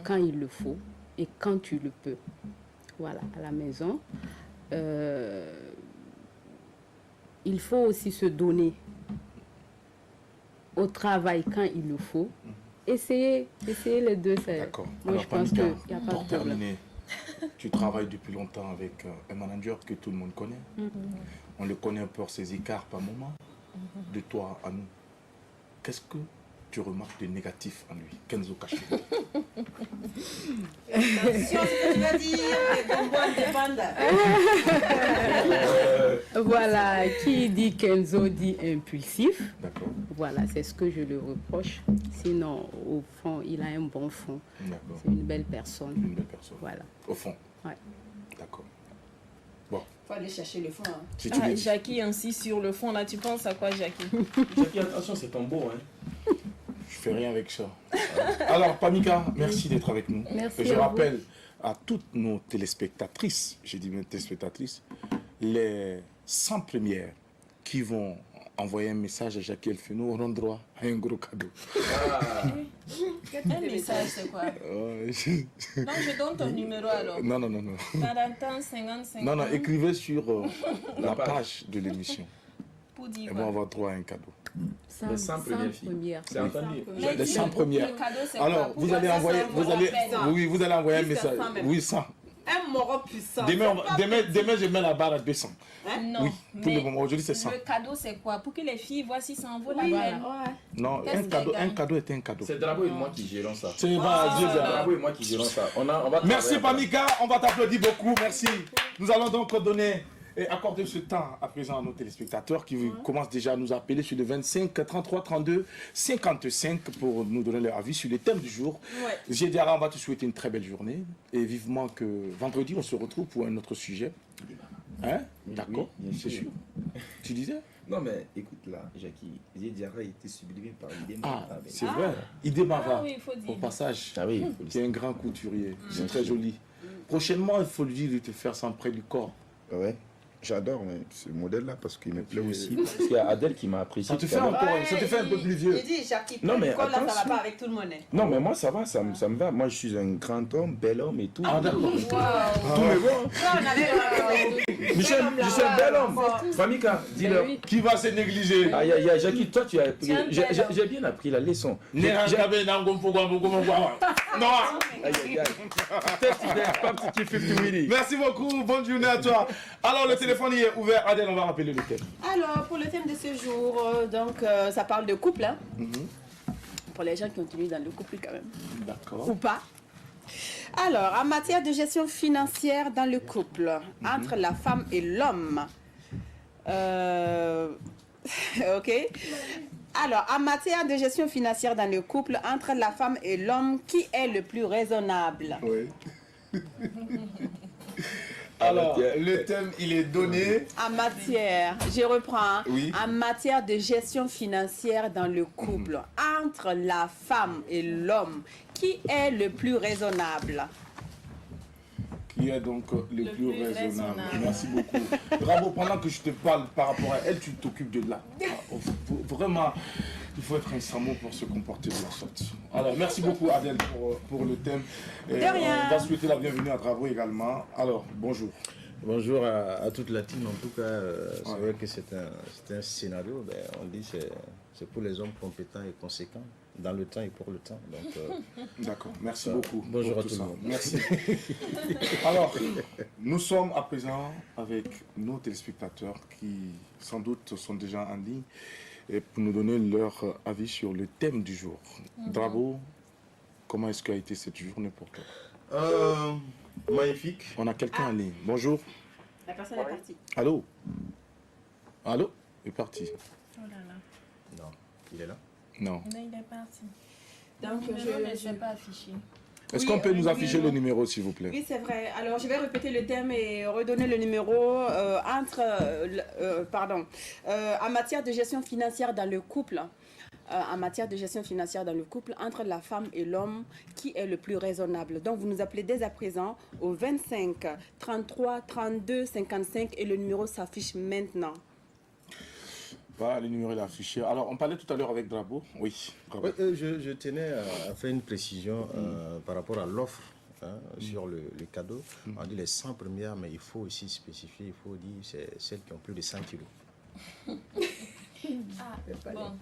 quand il le faut et quand tu le peux. Voilà, à la maison. Il faut aussi se donner au travail quand il le faut. Essayer les deux. D'accord. Moi, Alors, je pense Pamika, qu'il n'y a pas pour de problème. terminer, tu travailles depuis longtemps avec un manager que tout le monde connaît. On le connaît pour ses écarts par moment. De toi à nous, qu'est-ce que tu remarques de négatif en lui, Kenzo Kaché? Attention, ce que tu vas dire, les bonbons dépendent. Voilà, qui dit Kenzo dit impulsif. D'accord, Voilà, c'est ce que je le reproche. Sinon, au fond, il a un bon fond. d'accord. C'est une belle personne. Une belle personne. Voilà. Au fond. Ouais. D'accord. Faut aller chercher le fond. Hein. Si tu le dis. Jackie insiste sur le fond, là, tu penses à quoi, Jackie? Jackie, attention, c'est ton beau, hein. Je fais rien avec ça. Alors, Pamika, merci d'être avec nous. Merci Et je à vous. rappelle à toutes nos téléspectatrices, j'ai dit mes téléspectatrices, les 100 premières qui vont envoyer un message à Jackie Elfeno auront droit à un gros cadeau. Un message, c'est quoi? Donc, je donne ton numéro alors. Non, non, non, non. 40 55. Non, non, écrivez sur la page de l'émission. Pour Et dire on va quoi? avoir droit à un cadeau. Les 100 premières filles. premières. C'est entendu. Mais Les dis, 100 premières. Le cadeau, c'est Alors, quoi? vous Pour allez ça, envoyer, ça, vous on allez, l'appelle. oui, vous allez envoyer un Plus que message. 100 même. Oui, 100. Un moro puissant. Demain, C'est pas demain, je mets la barre à 200. Non, Oui, pour mais le moment, aujourd'hui, c'est 100. le cadeau, c'est quoi? Pour que les filles voient si ça en vaut la Oui, peine. ouais. Non, Qu'est-ce un qu'elle cadeau est un cadeau. C'est Drabo et moi qui gérons ça. C'est pas Dieu, C'est Drabo et moi qui gérons ça. On va Merci travailler. Pamika, on va t'applaudir beaucoup, merci. Nous allons donc donner et accorder ce temps à présent à nos téléspectateurs qui commencent déjà à nous appeler sur le 25 33 32 55 pour nous donner leur avis sur les thèmes du jour. Ouais. Diarra, on va te souhaiter une très belle journée et vivement que vendredi on se retrouve pour un autre sujet. Hein? D'accord, bien c'est sûr. sûr. Tu disais? Non, mais écoute là, Jackie, Diarra était sublimé par l'idée. Ah, c'est vrai. Idé Mara, Ah oui, il faut dire. au passage, Ah oui, il faut le qui est un grand couturier. C'est très joli. Prochainement, il faut lui dire de te faire ça près du corps. Ouais, j'adore ce modèle-là parce qu'il me plaît aussi. Parce qu'il y a Adèle qui m'a apprécié. Ça te tout fait à l'heure. encore, ça te fait un peu plus vieux. Il dit, Jackie, Non, mais là, ça va attention. pas avec tout le monde. Hein. Non, mais moi ça va, ça me va. Moi je suis un grand homme, bel homme et tout. Ah, d'accord. Tout me va. Michel, je suis un bel homme. Famika, dis-leur. oui. Qui va se négliger? Aïe, aïe, aïe, Jackie, toi tu as appris. Tu es un bel homme. J'ai bien appris la leçon. Non. Aïe, aïe, aïe. Peut-être tu n'es pas petit 50 Willy. Merci beaucoup, bonne journée à toi. Alors le téléphone il est ouvert, Adèle, on va rappeler le thème. Alors, pour le thème de ce jour, ça parle de couple. Hein. Pour les gens qui continuent dans le couple quand même. D'accord. Ou pas. Alors, en matière de gestion financière dans le couple, entre la femme et l'homme. Ok. Alors, en matière de gestion financière dans le couple, entre la femme et l'homme, qui est le plus raisonnable? Oui. Alors, le thème il est donné. En matière, je reprends, hein. Oui. En matière de gestion financière dans le couple, entre la femme et l'homme, qui est le plus raisonnable? Qui est donc le plus plus raisonnable. raisonnable. Merci beaucoup. Bravo, pendant que je te parle par rapport à elle, tu t'occupes de là. Vraiment, il faut être un samo pour se comporter de la sorte. Alors, merci beaucoup Adèle pour le thème. Et De rien. on va souhaiter la bienvenue à Bravo également. Alors, bonjour. Bonjour à toute la team. En tout cas, c'est Ouais. vrai que c'est un scénario. Ben, on dit que c'est pour les hommes compétents et conséquents, dans le temps et pour le temps. Donc, D'accord, merci beaucoup. bonjour pour à tout ça. le monde. Merci. Alors, nous sommes à présent avec nos téléspectateurs qui sans doute sont déjà en ligne et pour nous donner leur avis sur le thème du jour. Bravo, comment est-ce qu'a été cette journée pour toi? magnifique. On a quelqu'un en ligne. Bonjour. La personne est partie. Allô? Allô? Il est parti. Oh là là. Non, il est là. Non. Non, il est parti. Donc, Le numéro ne s'est pas affiché. Est-ce Oui, qu'on peut nous le afficher numéro. le numéro, s'il vous plaît? Oui, c'est vrai. Alors, je vais répéter le thème et redonner le numéro en matière de gestion financière dans le couple. En matière de gestion financière dans le couple, entre la femme et l'homme, qui est le plus raisonnable? Donc, vous nous appelez dès à présent au 25 33 32 55 et le numéro s'affiche maintenant. Voilà, le numéro est affiché. Alors, on parlait tout à l'heure avec Drabo. Oui, Drabo. Ouais, je tenais à faire une précision par rapport à l'offre sur le cadeau. On dit les 100 premières, mais il faut aussi spécifier, il faut dire c'est celles qui ont plus de 100 kilos. Bon.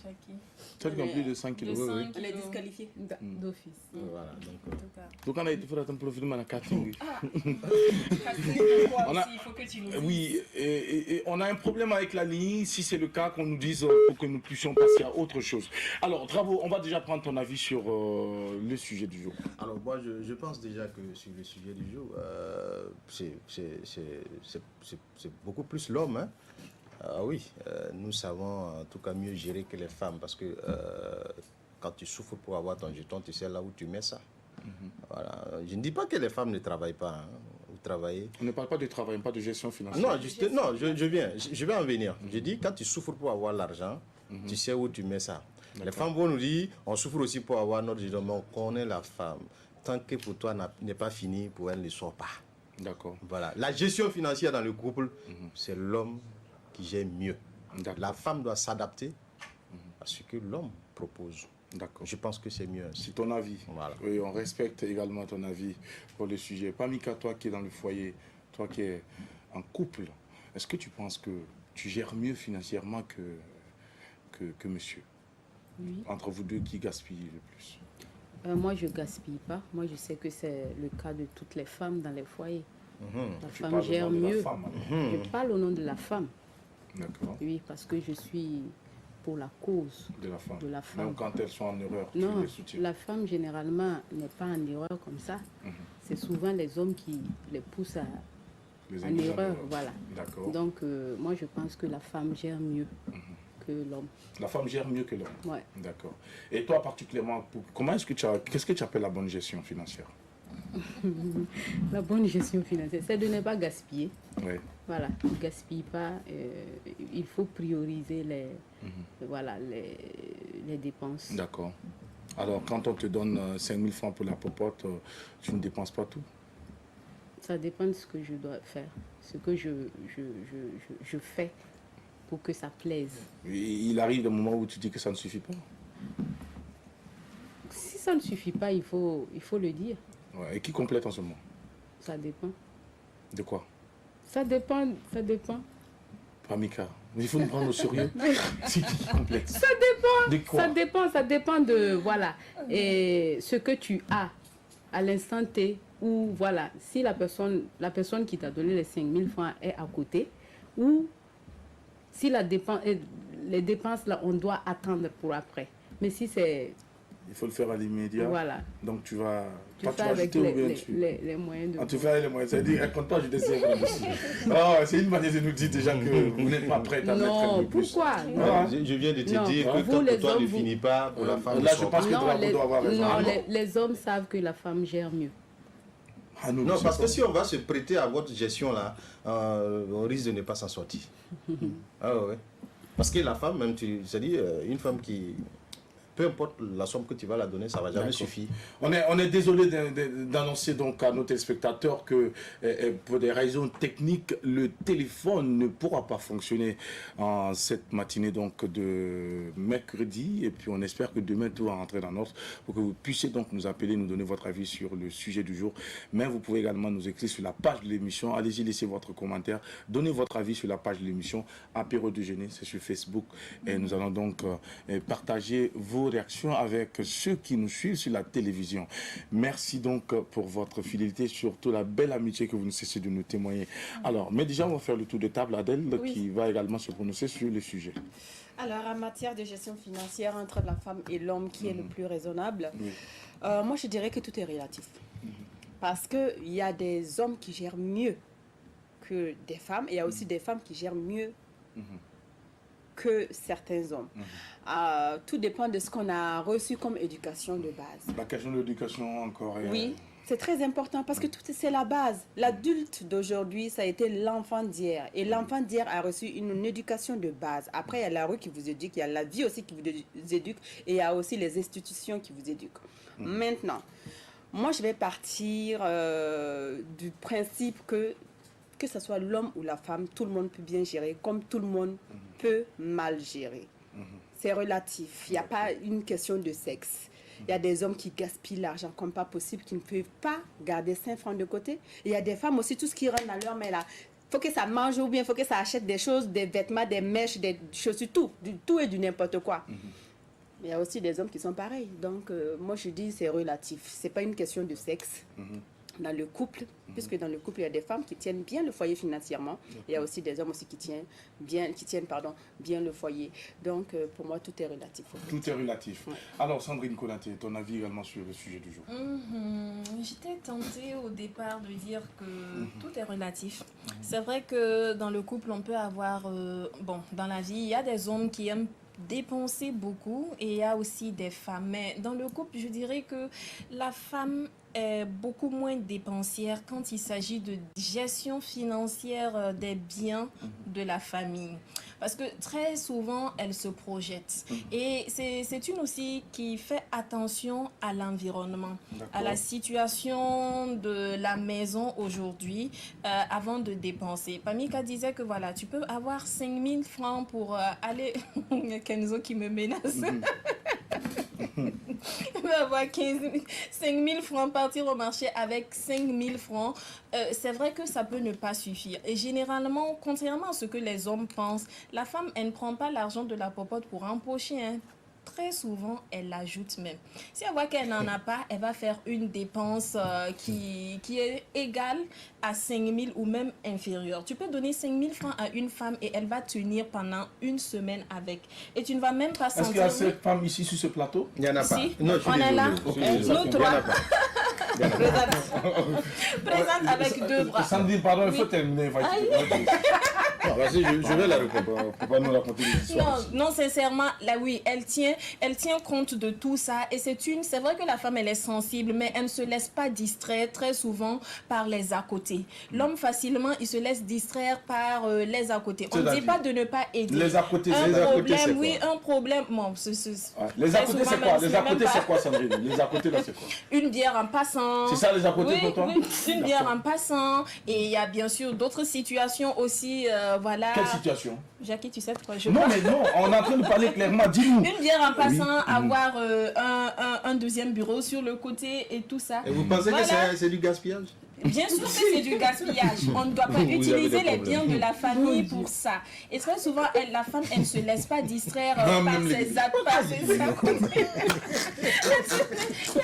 Jackie. Celles qui ont plus de 5 kilos. De Oui, 5 oui. On est disqualifié. D'office. Voilà, donc, En tout cas. Donc, on a été fait un profil de 4 Il On a- faut que tu nous dises. Oui, et on a un problème avec la ligne. Si c'est le cas, qu'on nous dise pour que nous puissions passer à autre chose. Alors, Drabo, on va déjà prendre ton avis sur le sujet du jour. alors moi je pense déjà que sur le sujet du jour, c'est beaucoup plus l'homme. Hein. Ah oui, nous savons en tout cas mieux gérer que les femmes parce que quand tu souffres pour avoir ton jeton, tu sais là où tu mets ça. Voilà. Je ne dis pas que les femmes ne travaillent pas. Hein. Vous travaillez. On ne parle pas de travail, pas de gestion financière. Non, je vais en venir. Je dis quand tu souffres pour avoir l'argent, tu sais où tu mets ça. Les femmes vont nous dire, on souffre aussi pour avoir notre jeton, mais on connaît la femme. Tant que pour toi n'est pas fini, pour elle ne sort pas. D'accord. Voilà. La gestion financière dans le couple, c'est l'homme qui gère mieux. D'accord. La femme doit s'adapter à ce que l'homme propose. D'accord. Je pense que c'est mieux ainsi. C'est ton avis. Voilà. Oui, on respecte également ton avis pour le sujet. Pamika, toi qui es dans le foyer, toi qui es en couple, est-ce que tu penses que tu gères mieux financièrement que monsieur? Oui. Entre vous deux, qui gaspille le plus? Moi, je gaspille pas. Moi, je sais que c'est le cas de toutes les femmes dans les foyers. La Tu femme parles au gère nom de la mieux. femme, alors. Je parle au nom de la femme. D'accord. Oui, parce que je suis pour la cause De la femme. de la femme. Même quand elles sont en erreur, tu Non, les soutiens. la femme généralement n'est pas en erreur comme ça. C'est souvent les hommes qui les poussent Les en induisent en erreur. Voilà. D'accord. Donc, moi, je pense que la femme gère mieux que l'homme. La femme gère mieux que l'homme. Ouais. D'accord. Et toi particulièrement, qu'est-ce que tu appelles la bonne gestion financière? La bonne gestion financière, c'est de ne pas gaspiller. Oui. Voilà, ne gaspille pas. Il faut prioriser voilà, les dépenses. D'accord. Alors, quand on te donne 5 000 francs pour la popote, tu ne dépenses pas tout? Ça dépend de ce que je dois faire, ce que je fais pour que ça plaise. Il arrive des moments où tu dis que ça ne suffit pas. Si ça ne suffit pas, il faut le dire. Ouais. Et qui complète en ce moment? Ça dépend. De quoi? Ça dépend. Pamika, il faut nous prendre au sérieux. C'est qui complète? Ça dépend. De quoi? Ça dépend de, voilà, et ce que tu as à l'instant T, ou voilà, si la personne qui t'a donné les 5 000 francs est à côté, ou si les dépenses, là, on doit attendre pour après. Mais si c'est... Il faut le faire à l'immédiat. Voilà. Donc tu vas... Tu toi, fais vas avec ajouter ou bien tu... les moyens de... Ah, tu fais avec les moyens. Ça veut dire, raconte-toi, je décide dessus. C'est une manière de nous dire déjà que vous n'êtes pas prête à mettre un Non, peu plus. pourquoi? Ah. Je viens de te Non. dire que Vous, quand les pour toi hommes, ne vous- finit pas, pour la femme Là, ne je sort pense pas. que Drago doit avoir raison. non, Ah, non. les hommes savent que la femme gère mieux. Ah, nous, Non, c'est parce pas- que si on va se prêter à votre gestion là, on risque de ne pas s'en sortir. Ah ouais. Parce que la femme, même, c'est-à-dire une femme qui, peu importe la somme que tu vas la donner, ça va jamais D'accord. suffire. On est désolé d'annoncer donc à nos téléspectateurs que pour des raisons techniques, le téléphone ne pourra pas fonctionner en cette matinée donc de mercredi. Et puis on espère que demain tout va rentrer dans l'ordre pour que vous puissiez donc nous appeler, nous donner votre avis sur le sujet du jour. Mais vous pouvez également nous écrire sur la page de l'émission. Allez-y, laissez votre commentaire, donnez votre avis sur la page de l'émission Apéro Déjeuner, c'est sur Facebook. Et nous allons donc partager vos réactions avec ceux qui nous suivent sur la télévision. Merci donc pour votre fidélité, surtout la belle amitié que vous ne cessez de nous témoigner. Alors, mais déjà, on va faire le tour de table, Adèle, Oui. qui va également se prononcer sur le sujet. Alors, en matière de gestion financière entre la femme et l'homme, qui est le plus raisonnable, Oui. moi je dirais que tout est relatif. Parce qu'il y a des hommes qui gèrent mieux que des femmes, et il y a aussi des femmes qui gèrent mieux que certains hommes. Tout dépend de ce qu'on a reçu comme éducation de base. La question de l'éducation encore. Oui, c'est très important parce que tout c'est la base. L'adulte d'aujourd'hui, ça a été l'enfant d'hier. Et l'enfant d'hier a reçu une éducation de base. Après, il y a la rue qui vous éduque, il y a la vie aussi qui vous éduque, et il y a aussi les institutions qui vous éduquent. Maintenant, moi, je vais partir du principe que ce soit l'homme ou la femme, tout le monde peut bien gérer, comme tout le monde peut mal gérer. C'est relatif. Il n'y a pas une question de sexe. Il y a des hommes qui gaspillent l'argent comme pas possible, qui ne peuvent pas garder 5 francs de côté. Et il y a des femmes aussi, tout ce qui rentre dans leur main là, il faut que ça mange ou bien il faut que ça achète des choses, des vêtements, des mèches, des chaussures, tout et du n'importe quoi. Il y a aussi des hommes qui sont pareils. Donc, moi, je dis c'est relatif. Ce n'est pas une question de sexe. Dans le couple, puisque dans le couple, il y a des femmes qui tiennent bien le foyer financièrement. Il y a aussi des hommes aussi qui tiennent bien le foyer. Donc, pour moi, tout est relatif. Tout est relatif. Ouais. Alors, Sandrine Konaté, ton avis également sur le sujet du jour? J'étais tentée au départ de dire que tout est relatif. C'est vrai que dans le couple, on peut avoir... dans la vie, il y a des hommes qui aiment dépenser beaucoup et il y a aussi des femmes. Mais dans le couple, je dirais que la femme est beaucoup moins dépensière quand il s'agit de gestion financière des biens de la famille. Parce que très souvent, elle se projette. Et c'est une aussi qui fait attention à l'environnement, à la situation de la maison aujourd'hui avant de dépenser. Pamika disait que voilà, tu peux avoir 5 000 francs pour aller... Il y a Kenzo qui me menace. Il va avoir 5 000 francs, partir au marché avec 5 000 francs. C'est vrai que ça peut ne pas suffire. Et généralement, contrairement à ce que les hommes pensent, la femme, elle ne prend pas l'argent de la popote pour empocher. Très souvent, elle l'ajoute même. Si elle voit qu'elle n'en a pas, elle va faire une dépense qui est égale à 5 000 ou même inférieure. Tu peux donner 5 000 francs à une femme et elle va tenir pendant une semaine avec. Et tu ne vas même pas sentir... Est-ce qu'il y a cette femme ici sur ce plateau? Il n'y en a pas. Si, Non, on est là. Nous trois. Présente avec 2 bras. Sandrine, pardon, il faut terminer. Vas-y, je vais la répondre. Faut pas nous raconter des histoires. Non, sincèrement, là oui, elle tient compte de tout ça. Et c'est vrai que la femme, elle est sensible, mais elle ne se laisse pas distraire très souvent par les à côté. L'homme, facilement, il se laisse distraire par les à côté. On ne dit pas de ne pas aider. Les à côté, un les à côté, problème, c'est oui, quoi? un problème. Bon, les à côté, c'est quoi? Les à côté, c'est quoi, Sandrine? Les à côté, là, c'est quoi? Une bière en passant. C'est ça, les à côté pour toi? Oui, une bière en passant. Et il y a bien sûr d'autres situations aussi. Voilà. Quelle situation? Jackie, tu sais de quoi je parle? Non, mais non, on est en train de parler clairement. Dis-nous. Une bière en passant, avoir un deuxième bureau sur le côté et tout ça. Et vous pensez que c'est du gaspillage? Bien sûr que c'est du gaspillage. On ne doit pas utiliser les biens de la famille pour ça. Et très souvent, la femme, elle ne se laisse pas distraire par ses actes.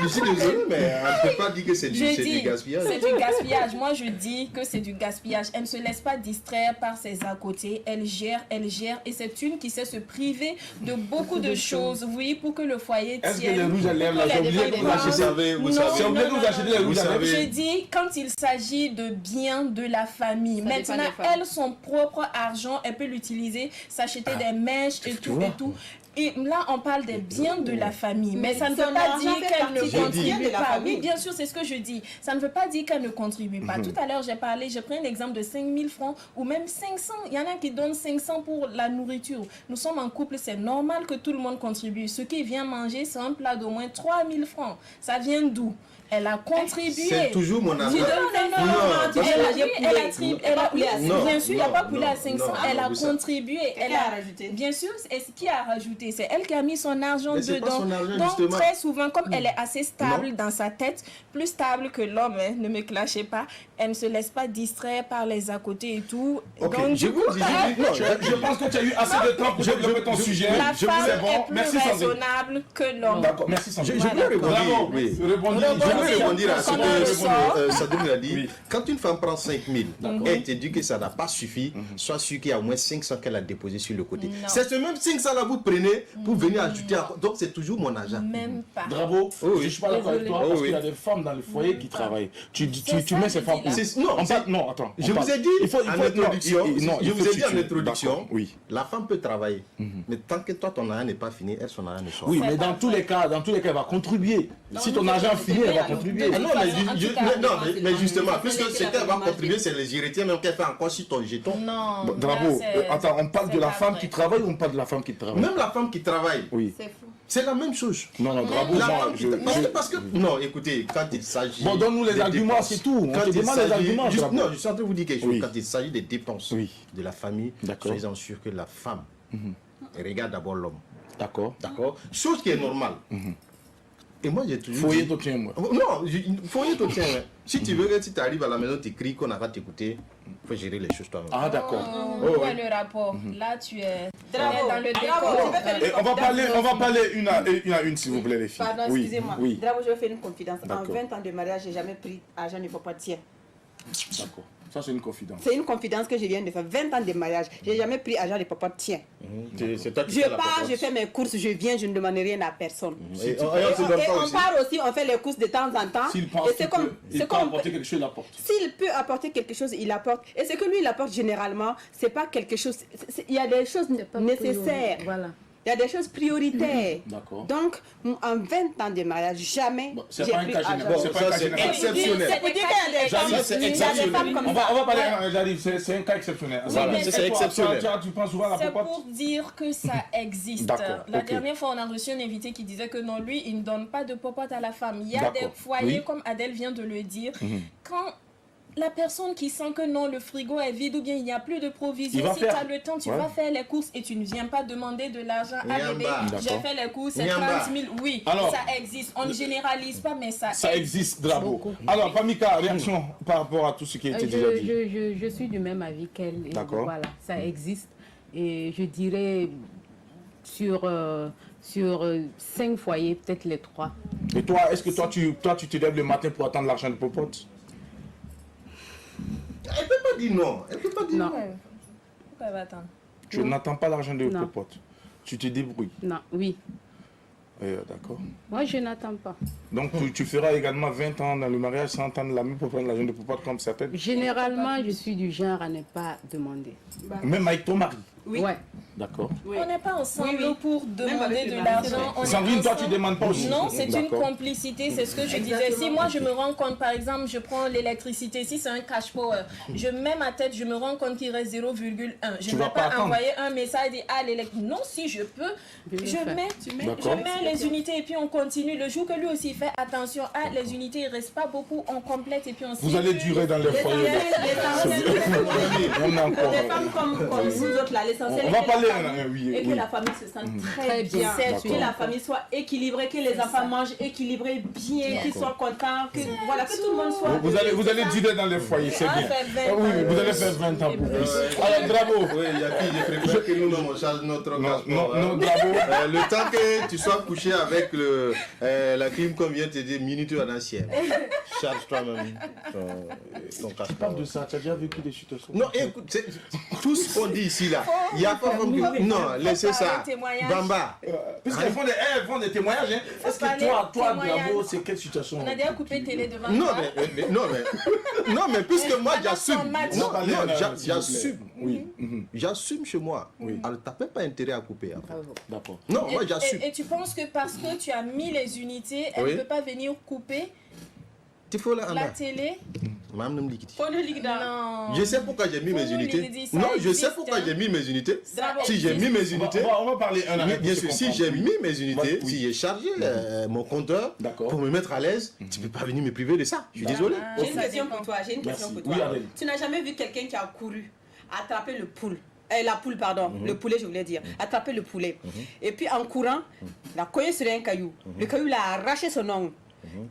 Je suis désolé, mais on ne peut pas dire que c'est du gaspillage. C'est du gaspillage. Moi, je dis que c'est du gaspillage. Elle ne se laisse pas distraire par ses à côté. Elle gère. Et c'est une qui sait se priver de beaucoup de choses, oui, pour que le foyer tienne. Est-ce que les rouges à lèvres, là, j'ai oublié de vous acheter? Vous savez, c'est oublié de vous acheter les rouges à lèvres. Je dis, quand il s'agit de biens de la famille. Maintenant, elle, son propre argent, elle peut l'utiliser, s'acheter des mèches et tout. Et là, on parle des biens de la famille. Mais ça ne veut pas dire qu'elle ne contribue pas. Oui, bien sûr, c'est ce que je dis. Ça ne veut pas dire qu'elle ne contribue pas. Tout à l'heure, j'ai pris un exemple de 5 000 francs ou même 500. Il y en a qui donnent 500 pour la nourriture. Nous sommes en couple, c'est normal que tout le monde contribue. Ce qui vient manger, c'est un plat d'au moins 3 000 francs. Ça vient d'où? Elle a contribué. C'est toujours mon argent. Bien sûr, il n'y a pas poulet à 500. Elle a contribué. Elle a rajouté. Bien sûr, qui a rajouté? C'est elle qui a mis son argent dedans. Donc, très souvent, comme elle est assez stable dans sa tête, plus stable que l'homme, ne me clashez pas, elle ne se laisse pas distraire par les à côté et tout. Donc, je pense que tu as eu assez de temps pour développer ton sujet. La femme est plus raisonnable que l'homme. D'accord, merci Sandrine. Je peux rebondir à ce que Sadoum a dit. Quand une femme prend 5 000 et elle te dit que ça n'a pas suffi, sois sûr qu'il y a au moins 500 qu'elle a déposé sur le côté. C'est ce même 500 là, vous prenez signer pour venir ajouter. Donc c'est toujours mon argent. Même pas. Drabo, oui. je suis pas d'accord avec toi Oh, parce oui. qu'il y a des femmes dans le foyer qui travaillent. Tu mets ces femmes où? Non, attends. Je vous ai dit en introduction, je vous ai dit en introduction, oui. la femme peut travailler, mais tant que toi ton argent n'est pas fini, elle son argent ne sort. Oui, mais dans tous les cas, elle va contribuer. Si ton argent finit, elle va contribuer. Ah non, mais justement, puisque ce qu'elle va contribuer, c'est les héritiers, même qu'elle fait encore sur ton jeton. Non. Drabo, attends, on parle de la femme vrai. qui travaille ou on parle de la femme qui travaille? Même la femme qui travaille, Oui. C'est fou. c'est la même chose. Non, Drabo, La moi, femme qui parce que non, écoutez, quand il s'agit. Bon, donne-nous les des arguments, dépenses, c'est tout. On quand te il demande les s'agit- arguments. Drabo. Non, je suis en train de vous dire quelque chose. Oui. Quand il s'agit des dépenses Oui. de la famille, D'accord. soyez-en sûrs que la femme regarde d'abord l'homme. D'accord. D'accord? Chose qui est normale. Et moi, j'ai toujours. Foyer dit- te tient, moi. Non, foyer te tient. Ouais. Si tu veux, si tu arrives à la maison, tu cries qu'on n'a pas t'écouter, il faut gérer les choses toi-même. Ah, d'accord. Où est le rapport? Là, tu es Bravo. dans le Bravo. décor. Je vais faire une Et on va parler une à une, s'il vous plaît, les filles. Pardon, Oui, excusez-moi. oui. Drabo, je vais faire une confidence. En D'accord. 20 ans de mariage, j'ai jamais pris argent du papa tien. D'accord. Ça, c'est une confidence. C'est une confidence que je viens de faire. 20 ans de mariage, j'ai jamais pris argent du papa tien. C'est toi qui Je fais la pars, patente. je fais mes courses, je viens, je ne demande rien à personne. Et on Et se donne pas on aussi. part aussi, on fait les courses de temps en temps. S'il pense Et c'est comme, qu'il c'est peut comme, apporter quelque chose, il apporte. s'il peut apporter quelque chose, il apporte. Et ce que lui, il apporte généralement, c'est pas quelque chose. Il y a des choses Pas nécessaires. Voilà. Il y a des choses prioritaires. D'accord. Donc, en 20 ans de mariage, jamais Bon, c'est j'ai pas un pris cas argent. général. C'est pas un ça, cas c'est général. exceptionnel. C'est pour dire qu'il y a des femmes, Ça, c'est il y a des exceptionnel. femmes comme On ça. va parler, j'arrive, c'est un cas exceptionnel. Voilà, mais c'est Et toi, exceptionnel. Tu prends souvent la C'est popote? pour dire que ça existe. D'accord, La ok. dernière fois, on a reçu un invité qui disait que non, lui, il ne donne pas de popote à la femme. Il y a D'accord, des foyers, oui. comme Adèle vient de le dire, quand la personne qui sent que non, le frigo est vide ou bien il n'y a plus de Il provisions, va si faire. tu as le temps, tu Ouais. vas faire les courses et tu ne viens pas demander de l'argent à Nyamba. bébé. J'ai D'accord. fait les courses, c'est Nyamba. 30 000. Oui, Alors, ça existe. On ne généralise pas, mais ça, Ça existe, Drabo. Alors, Pamika, réaction par rapport à tout ce qui a été déjà dit. Je suis du même avis qu'elle. Et D'accord. Voilà, ça existe. Et je dirais sur 5 foyers, peut-être les 3. Et toi, est-ce que toi, tu te lèves le matin pour attendre l'argent de popote? Elle peut pas dire non. Elle peut pas dire Non. non. pourquoi elle va attendre? Tu n'attends pas l'argent de Non. popote. Tu te débrouilles. Non, oui. D'accord. Moi, je n'attends pas. Donc, tu feras également 20 ans dans le mariage sans attendre la même pour prendre l'argent de popote comme certaines. Généralement, je suis du genre à ne pas demander. Même avec ton mari. Oui. Ouais. D'accord. Oui. On n'est pas ensemble Oui, oui. pour Même demander avec de le mari, l'argent. On est Sandrine, toi, tu ensemble. demandes pas aussi. Non, c'est une D'accord. complicité, c'est ce que je disais. Exactement. Si moi je me rends compte, par exemple, je prends l'électricité, si c'est un cash power, je mets ma tête, je me rends compte qu'il reste 0,1. Je Tu ne vas vais pas pas attendre. envoyer un message et dire ah l'électricité. Non, si je peux, Je vais je le faire. mets, D'accord. je mets les unités et puis on continue. Le jour que lui aussi fait attention, ah les unités il reste pas beaucoup, on complète et puis on Vous allez durer dans les foyers. On a encore. Les femmes comme nous autres là, l'essentiel On va est que la parler, famille- oui, et que oui. la famille se sente très Très bien, bien. que D'accord. la famille soit équilibrée, que les enfants mangent équilibrés bien, qu'ils soient contents, que voilà, que tout le monde soit. Vous allez durer dans les foyers, c'est On bien. fait 20 Ah oui, ans. vous allez faire 20 ans pour plus. Alors, Drabo. Oui, il y a qui je préfère que nous on charge notre Non, transport, non, hein. Drabo. Le temps que tu sois couché avec la clim comme vient de te dire, minute en ancien. Charge toi-même ton Tu casse parles de ça, tu as déjà vécu des situations. Non, écoute, tout ce qu'on dit ici là, il n'y a pas comme que. Non, laissez ça. parler témoignage. Bamba. Puisqu'elles font des témoignages, hein. Est-ce que parler toi, témoignage. Drabo, c'est quelle situation? On a déjà coupé télé devant Non, toi. mais puisque moi j'assume. son match. Non, Parlez, non, s'il vous plaît. j'assume. Oui, J'assume chez moi. Alors, t'as même pas intérêt à couper après. d'accord. Non, moi j'assume. Et tu penses que parce que tu as mis les unités, elle ne Oui. peut pas venir couper Tu faut là, la télé? Madame ne me liquide. Non. Je sais pourquoi j'ai mis Faut mes nous unités. dire, ça Non, je sais existe, pourquoi hein. j'ai mis mes unités. Ça Si j'ai mis mes unités. On va parler un à un Oui, pour bien se sûr, si comprendre. j'ai mis mes unités, Oui. si j'ai chargé mon compteur D'accord. pour me mettre à l'aise, tu peux pas venir me priver de ça. Je suis désolé. J'ai une Ça question dépend. pour toi. J'ai une question Merci. pour Oui, toi. Adèle. Tu n'as jamais vu quelqu'un qui a couru, attraper le poule. La poule, pardon. Le poulet, je voulais dire. Attraper le poulet. Et puis en courant, il a cogné sur un caillou. Le caillou, il a arraché son ongle.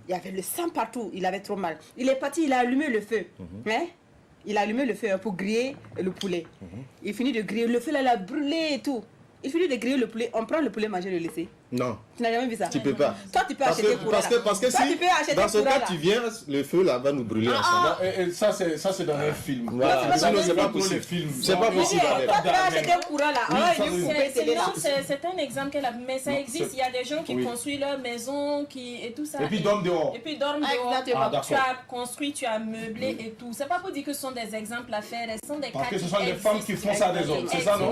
Il y avait le sang partout. Il avait trop mal. Il est parti, il a allumé le feu. Hein? Il a allumé le feu pour griller le poulet. Il finit de griller. Le feu, là, il a brûlé et tout. Il suffit de griller le poulet, on prend le poulet, manger, le laisser. Non. Tu n'as jamais vu ça? Tu peux pas. Toi, tu peux acheter parce que Toi, si, tu peux acheter dans ce Koura, cas, là. tu viens, le feu là va nous brûler ensemble. Et ça, c'est dans un film. Voilà. Sinon, c'est pas possible. C'est pas possible. Toi, tu peux acheter un Koura là. C'est un exemple qu'elle a, mais ça existe. Il y a des gens qui construisent leur maison et tout ça. Et puis dorment dehors. Et puis dorment dehors. Exactement. Tu as construit, tu as meublé et tout. C'est pas pour dire que ce sont des exemples à faire. Ce sont des Parce cas que ce qui sont des femmes qui font ça des hommes, c'est ça, non?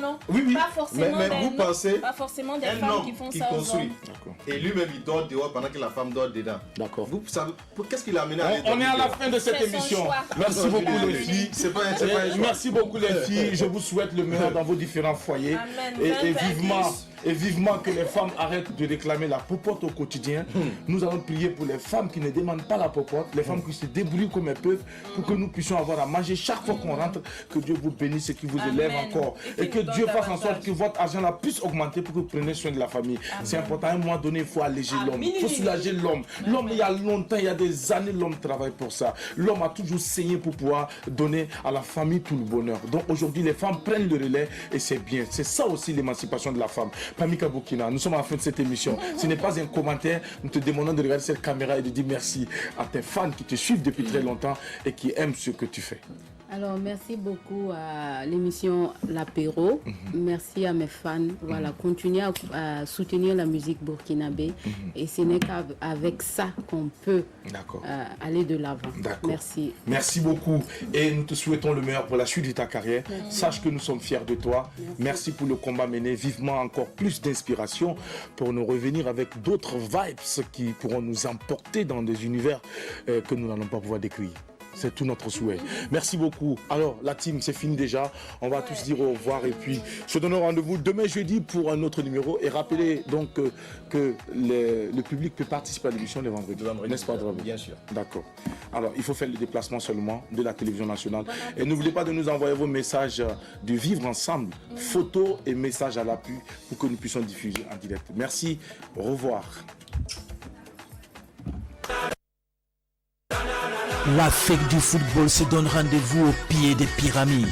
Non. Oui, oui. Pas forcément Mais des- vous pensez pas forcément des un femmes homme qui font qui ça aux construit hommes. D'accord. et lui-même il dort dehors pendant que la femme dort dedans. D'accord. Vous savez, qu'est-ce qu'il a amené à aller On est à la dormir fin de cette C'est son émission. choix. Merci beaucoup les filles. C'est pas un choix. Merci beaucoup les filles. Je vous souhaite le meilleur dans vos différents foyers. Amen. Et vivement que les femmes arrêtent de réclamer la popote au quotidien. Nous allons prier pour les femmes qui ne demandent pas la popote, les femmes qui se débrouillent comme elles peuvent pour que nous puissions avoir à manger chaque fois qu'on rentre. Que Dieu vous bénisse et qu'il vous élève Amen. encore. Et Et qu'il que nous Dieu donne fasse en sorte davantage. que votre argent là puisse augmenter pour que vous preniez soin de la famille. C'est important. À un moment donné, il faut alléger l'homme. Il faut soulager l'homme. L'homme, il y a longtemps, il y a des années, l'homme travaille pour ça. L'homme a toujours saigné pour pouvoir donner à la famille tout le bonheur. Donc aujourd'hui, les femmes prennent le relais et c'est bien. C'est ça aussi l'émancipation de la femme. Pamika Burkina, nous sommes à la fin de cette émission. Ce n'est pas un commentaire. Nous te demandons de regarder cette caméra et de dire merci à tes fans qui te suivent depuis très longtemps et qui aiment ce que tu fais. Alors, merci beaucoup à l'émission L'Apéro. Merci à mes fans. Voilà, continuez à soutenir la musique burkinabé. Et ce n'est qu'avec ça qu'on peut D'accord. aller de l'avant. D'accord. Merci. Merci beaucoup et nous te souhaitons le meilleur pour la suite de ta carrière. Sache que nous sommes fiers de toi. Merci pour le combat mené. Vivement encore plus d'inspiration pour nous revenir avec d'autres vibes qui pourront nous emporter dans des univers que nous n'allons pas pouvoir décrire. C'est tout notre souhait. Merci beaucoup. Alors, la team, c'est fini déjà. On va tous dire au revoir et puis se donner rendez-vous demain jeudi pour un autre numéro. Et rappelez donc que le public peut participer à l'émission les vendredis. N'est-ce pas, Drabou? Bien sûr. D'accord. Alors, il faut faire le déplacement seulement de la télévision nationale. Et n'oubliez pas de nous envoyer vos messages de vivre ensemble, photos et messages à l'appui pour que nous puissions diffuser en direct. Merci. Au revoir. La fête du football se donne rendez-vous au pied des pyramides.